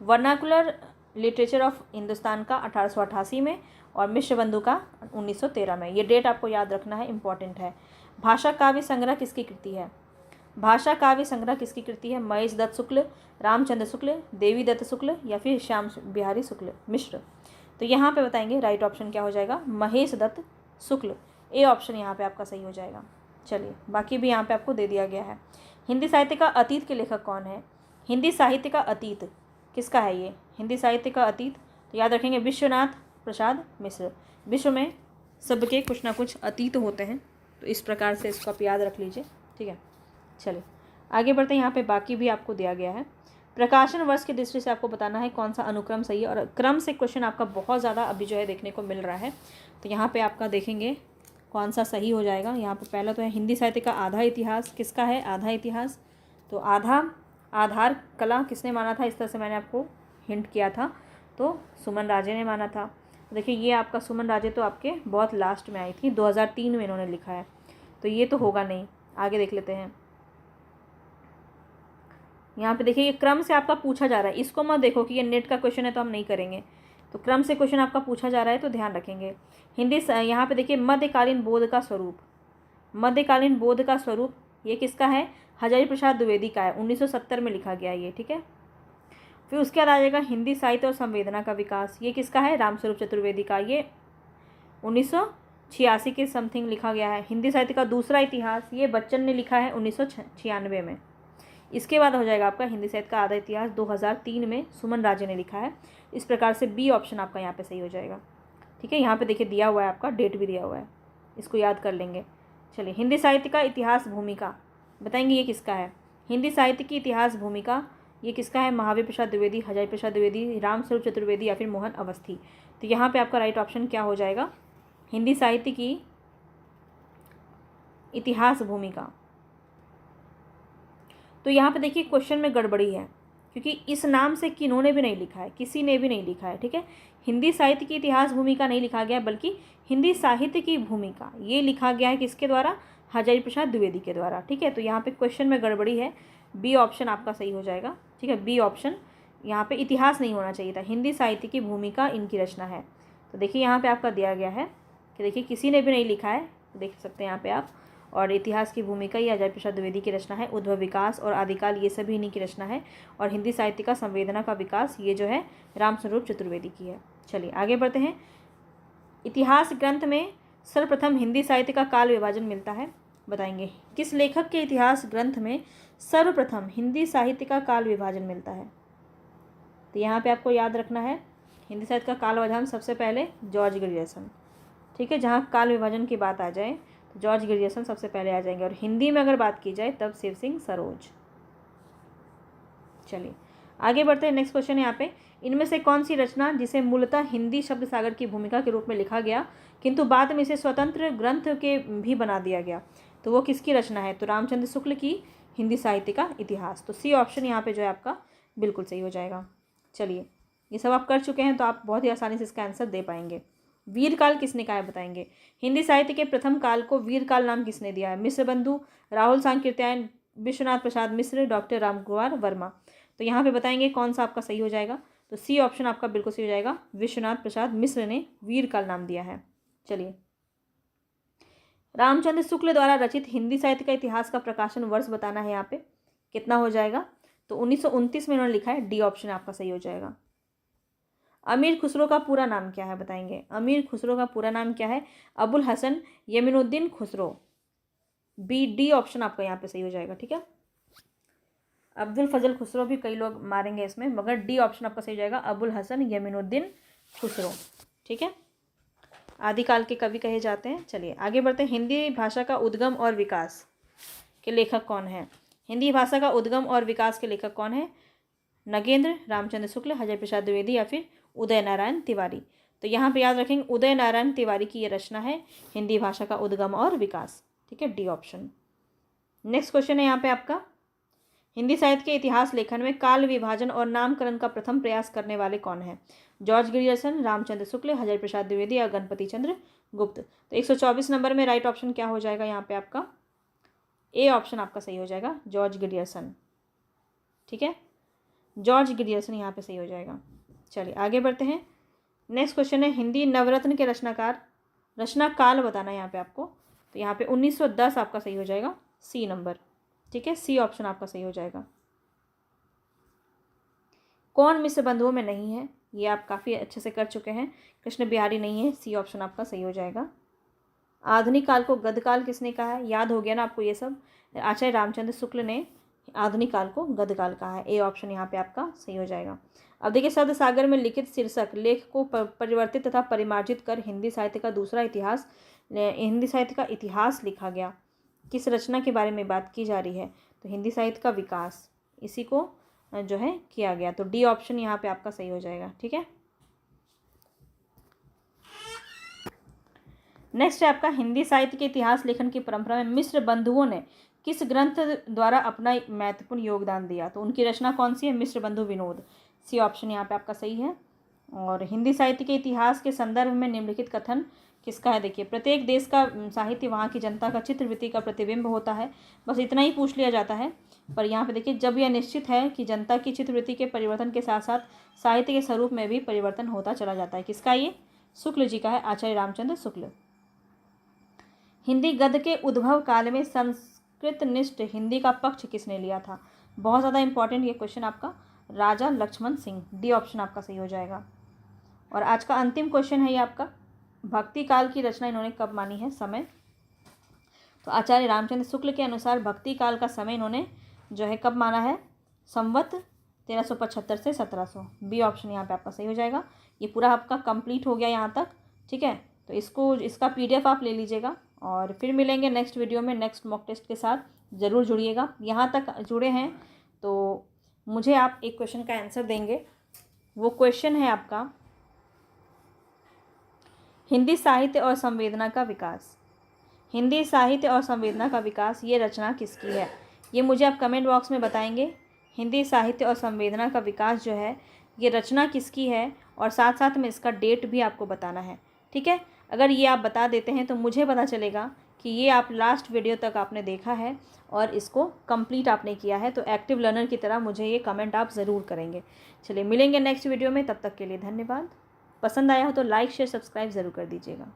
वर्नाकुलर लिटरेचर ऑफ हिंदुस्तान का 1888 में और मिश्र बंधु का 1913 में। ये डेट आपको याद रखना है, इंपॉर्टेंट है। भाषा काव्य संग्रह किसकी कृति है? भाषा काव्य संग्रह किसकी कृति है? महेश दत्त शुक्ल, रामचंद्र शुक्ल, देवी दत्त शुक्ल या फिर श्याम बिहारी शुक्ल मिश्र। तो यहाँ पे बताएंगे राइट ऑप्शन क्या हो जाएगा, महेश दत्त शुक्ल। ए ऑप्शन यहाँ पे आपका सही हो जाएगा। चलिए बाकी भी यहाँ पे आपको दे दिया गया है। हिंदी साहित्य का अतीत के लेखक कौन है? हिंदी साहित्य का अतीत किसका है ये? हिंदी साहित्य का अतीत तो याद रखेंगे विश्वनाथ प्रसाद मिश्र। विश्व में सबके कुछ ना कुछ अतीत होते हैं, तो इस प्रकार से इसको आप याद रख लीजिए। ठीक है, चलिए आगे बढ़ते हैं। यहाँ पे बाकी भी आपको दिया गया है। प्रकाशन वर्ष की दृष्टि से आपको बताना है कौन सा अनुक्रम सही है, और क्रम से क्वेश्चन आपका बहुत ज़्यादा अभी जो है देखने को मिल रहा है। तो यहाँ पे आपका देखेंगे कौन सा सही हो जाएगा। यहाँ पे पहला तो है हिंदी साहित्य का आधा इतिहास किसका है? आधा इतिहास तो आधार कला किसने माना था? इस तरह से मैंने आपको हिंट किया था, तो सुमन राजे ने माना था। देखिए ये आपका सुमन राजे तो आपके बहुत लास्ट में आई थी, 2003 में इन्होंने लिखा है, तो ये तो होगा नहीं। आगे देख लेते हैं। यहाँ पे देखिए ये क्रम से आपका पूछा जा रहा है, इसको मत देखो कि ये नेट का क्वेश्चन है तो हम नहीं करेंगे, तो क्रम से क्वेश्चन आपका पूछा जा रहा है तो ध्यान रखेंगे। हिंदी यहाँ पे देखिए मध्यकालीन बोध का स्वरूप, मध्यकालीन बोध का स्वरूप ये किसका है? हजारी प्रसाद द्विवेदी का है, 1970 में लिखा गया ये। ठीक है, फिर उसके बाद आ जाएगा हिंदी साहित्य और संवेदना का विकास, ये किसका है? रामस्वरूप चतुर्वेदी का, ये 1986 के समथिंग लिखा गया है। हिंदी साहित्य का दूसरा इतिहास ये बच्चन ने लिखा है 1996 में। इसके बाद हो जाएगा आपका हिंदी साहित्य का आधा इतिहास 2003 में सुमन राजे ने लिखा है। इस प्रकार से बी ऑप्शन आपका यहाँ पे सही हो जाएगा। ठीक है, यहाँ पे देखिए दिया हुआ है आपका, डेट भी दिया हुआ है, इसको याद कर लेंगे। चलिए हिंदी साहित्य का इतिहास भूमिका बताएंगे, ये किसका है? हिंदी साहित्य की इतिहास भूमिका ये किसका है? महावीर प्रसाद द्विवेदी, हजारी प्रसाद द्विवेदी, रामस्वरूप चतुर्वेदी या फिर मोहन अवस्थी। तो यहाँ पे आपका राइट ऑप्शन क्या हो जाएगा? हिंदी साहित्य की इतिहास भूमिका। तो यहाँ पे देखिए क्वेश्चन में गड़बड़ी है, क्योंकि इस नाम से किन्होंने भी नहीं लिखा है, किसी ने भी नहीं लिखा है। ठीक है, हिंदी साहित्य की इतिहास भूमिका नहीं लिखा गया, बल्कि हिंदी साहित्य की भूमिका ये लिखा गया है किसके द्वारा? हजारी प्रसाद द्विवेदी के द्वारा। ठीक है, तो यहाँ पे क्वेश्चन में गड़बड़ी है, बी ऑप्शन आपका सही हो जाएगा। ठीक है, बी ऑप्शन, यहाँ पे इतिहास नहीं होना चाहिए था, हिंदी साहित्य की भूमिका इनकी रचना है। तो देखिए यहाँ पे आपका दिया गया है कि देखिए किसी ने भी नहीं लिखा है, देख सकते हैं यहाँ पे आप, और इतिहास की भूमिका ये हजारी प्रसाद द्विवेदी की रचना है। उद्भव विकास और आदिकाल ये सभी इन्हीं की रचना है, और हिंदी साहित्य का संवेदना का विकास ये जो है रामस्वरूप चतुर्वेदी की है। चलिए आगे बढ़ते हैं। इतिहास ग्रंथ में सर्वप्रथम हिंदी साहित्य का काल विभाजन मिलता है, बताएंगे किस लेखक के इतिहास ग्रंथ में सर्वप्रथम हिंदी साहित्य का काल विभाजन मिलता है? तो यहाँ पे आपको याद रखना है हिंदी साहित्य का काल विभाजन सबसे पहले जॉर्ज ग्रियर्सन। ठीक है, जहाँ काल विभाजन की बात आ जाए तो जॉर्ज ग्रियर्सन सबसे पहले आ जाएंगे, और हिंदी में अगर बात की जाए तब शिव सिंह सरोज। चलिए आगे बढ़ते हैं। नेक्स्ट क्वेश्चन है यहाँ पे, इनमें से कौन सी रचना जिसे मूलतः हिंदी शब्द सागर की भूमिका के रूप में लिखा गया किंतु बाद में इसे स्वतंत्र ग्रंथ के भी बना दिया गया, तो वो किसकी रचना है? तो रामचंद्र शुक्ल की हिंदी साहित्य का इतिहास। तो सी ऑप्शन यहाँ पे जो है आपका बिल्कुल सही हो जाएगा। चलिए ये सब आप कर चुके हैं तो आप बहुत ही आसानी से इसका आंसर दे पाएंगे। वीरकाल किसने कहा है बताएंगे? हिंदी साहित्य के प्रथम काल को वीरकाल नाम किसने दिया है? मिश्र बंधु, राहुल सांकृत्यायन, विश्वनाथ प्रसाद मिश्र, डॉक्टर रामकुमार वर्मा। तो यहाँ पे बताएंगे कौन सा आपका सही हो जाएगा? तो सी ऑप्शन आपका बिल्कुल सही हो जाएगा, विश्वनाथ प्रसाद मिश्र ने वीरकाल नाम दिया है। चलिए रामचंद्र शुक्ल द्वारा रचित हिंदी साहित्य का इतिहास का प्रकाशन वर्ष बताना है, यहाँ पे कितना हो जाएगा? तो 1929 में इन्होंने लिखा है, डी ऑप्शन आपका सही हो जाएगा। अमीर खुसरो का पूरा नाम क्या है बताएंगे? अमीर खुसरो का पूरा नाम क्या है? Abul Hasan Yaminuddin Khusro, B D option आपका यहाँ पे सही हो जाएगा। ठीक है, अब्दुल फजल खुसरो भी कई लोग मारेंगे इसमें, मगर डी ऑप्शन आपका सही हो जाएगा, अबुल हसन यमीनुद्दीन खुसरो। ठीक है, आदिकाल के कवि कहे जाते हैं। चलिए आगे बढ़ते हैं। हिंदी भाषा का उद्गम और विकास के लेखक कौन है? हिंदी भाषा का उद्गम और विकास के लेखक कौन है? नगेंद्र, रामचंद्र शुक्ल, हरिहर प्रसाद द्विवेदी या फिर उदय नारायण तिवारी। तो यहाँ पे याद रखेंगे उदय नारायण तिवारी की ये रचना है हिंदी भाषा का उद्गम और विकास। ठीक है, डी ऑप्शन। नेक्स्ट क्वेश्चन है यहाँ पे आपका, हिंदी साहित्य के इतिहास लेखन में काल विभाजन और नामकरण का प्रथम प्रयास करने वाले कौन है? जॉर्ज ग्रियर्सन, रामचंद्र शुक्ल, हरिहर प्रसाद द्विवेदी या गणपति चंद्र गुप्त। तो 124 नंबर में राइट ऑप्शन क्या हो जाएगा यहाँ पे आपका? ए ऑप्शन आपका सही हो जाएगा, जॉर्ज ग्रियर्सन। ठीक है, जॉर्ज ग्रियर्सन यहाँ पे सही हो जाएगा। चलिए आगे बढ़ते हैं। नेक्स्ट क्वेश्चन है, हिंदी नवरत्न के रचना काल बताना है यहाँ पे आपको। तो यहाँ पे 1910 आपका सही हो जाएगा, सी नंबर। ठीक है, सी ऑप्शन आपका सही हो जाएगा। कौन मिश्र बंधुओं में नहीं है? ये आप काफ़ी अच्छे से कर चुके हैं, कृष्ण बिहारी नहीं है, सी ऑप्शन आपका सही हो जाएगा। आधुनिक काल को गद्यकाल किसने कहा है? याद हो गया ना आपको ये सब? आचार्य रामचंद्र शुक्ल ने आधुनिक काल को गद्यकाल कहा है, ए ऑप्शन यहाँ पे आपका सही हो जाएगा। अब देखिए, शब्द सागर में लिखित शीर्षक लेख को परिवर्तित तथा परिमार्जित कर हिंदी साहित्य का इतिहास लिखा गया। किस रचना के बारे में बात की जा रही है? तो हिंदी साहित्य का विकास, इसी को जो है किया गया। तो डी ऑप्शन यहाँ पे आपका सही हो जाएगा। ठीक है, नेक्स्ट है आपका, हिंदी साहित्य के इतिहास लेखन की परंपरा में मिश्र बंधुओं ने किस ग्रंथ द्वारा अपना महत्वपूर्ण योगदान दिया? तो उनकी रचना कौन सी है? मिश्र बंधु विनोद, सी ऑप्शन यहाँ पे आपका सही है। और हिंदी साहित्य के इतिहास के संदर्भ में निम्नलिखित कथन किसका है? देखिए, प्रत्येक देश का साहित्य वहाँ की जनता का चित्रवृत्ति का प्रतिबिंब होता है। बस इतना ही पूछ लिया जाता है। पर यहाँ पे देखिए, जब यह निश्चित है कि जनता की चित्रवृत्ति के परिवर्तन के साथ साथ साहित्य के स्वरूप में भी परिवर्तन होता चला जाता है। किसका? ये शुक्ल जी का है, आचार्य रामचंद्र शुक्ल। हिंदी गद्य के उद्भव काल में संस्कृतनिष्ठ हिंदी का पक्ष किसने लिया था? बहुत ज़्यादा इंपॉर्टेंट ये क्वेश्चन आपका, राजा लक्ष्मण सिंह, डी ऑप्शन आपका सही हो जाएगा। और आज का अंतिम क्वेश्चन है ये आपका, भक्ति काल की रचना इन्होंने कब मानी है? समय। तो आचार्य रामचंद्र शुक्ल के अनुसार भक्ति काल का समय इन्होंने जो है कब माना है? संवत 1375 से 1700, बी ऑप्शन यहाँ पे आपका सही हो जाएगा। ये पूरा आपका कंप्लीट हो गया यहाँ तक। ठीक है, तो इसका PDF आप ले लीजिएगा और फिर मिलेंगे नेक्स्ट वीडियो में नेक्स्ट मॉक टेस्ट के साथ। ज़रूर जुड़िएगा। यहाँ तक जुड़े हैं तो मुझे आप एक क्वेश्चन का आंसर देंगे। वो क्वेश्चन है आपका, हिंदी साहित्य और संवेदना का विकास। हिंदी साहित्य और संवेदना का विकास, ये रचना किसकी है? ये मुझे आप कमेंट बॉक्स में बताएंगे। हिंदी साहित्य और संवेदना का विकास जो है ये रचना किसकी है, और साथ साथ में इसका डेट भी आपको बताना है। ठीक है, अगर ये आप बता देते हैं तो मुझे पता चलेगा कि ये आप लास्ट वीडियो तक आपने देखा है और इसको कंप्लीट आपने किया है। तो एक्टिव लर्नर की तरह मुझे ये कमेंट आप ज़रूर करेंगे। चलिए मिलेंगे नेक्स्ट वीडियो में, तब तक के लिए धन्यवाद। पसंद आया हो तो लाइक शेयर सब्सक्राइब ज़रूर कर दीजिएगा।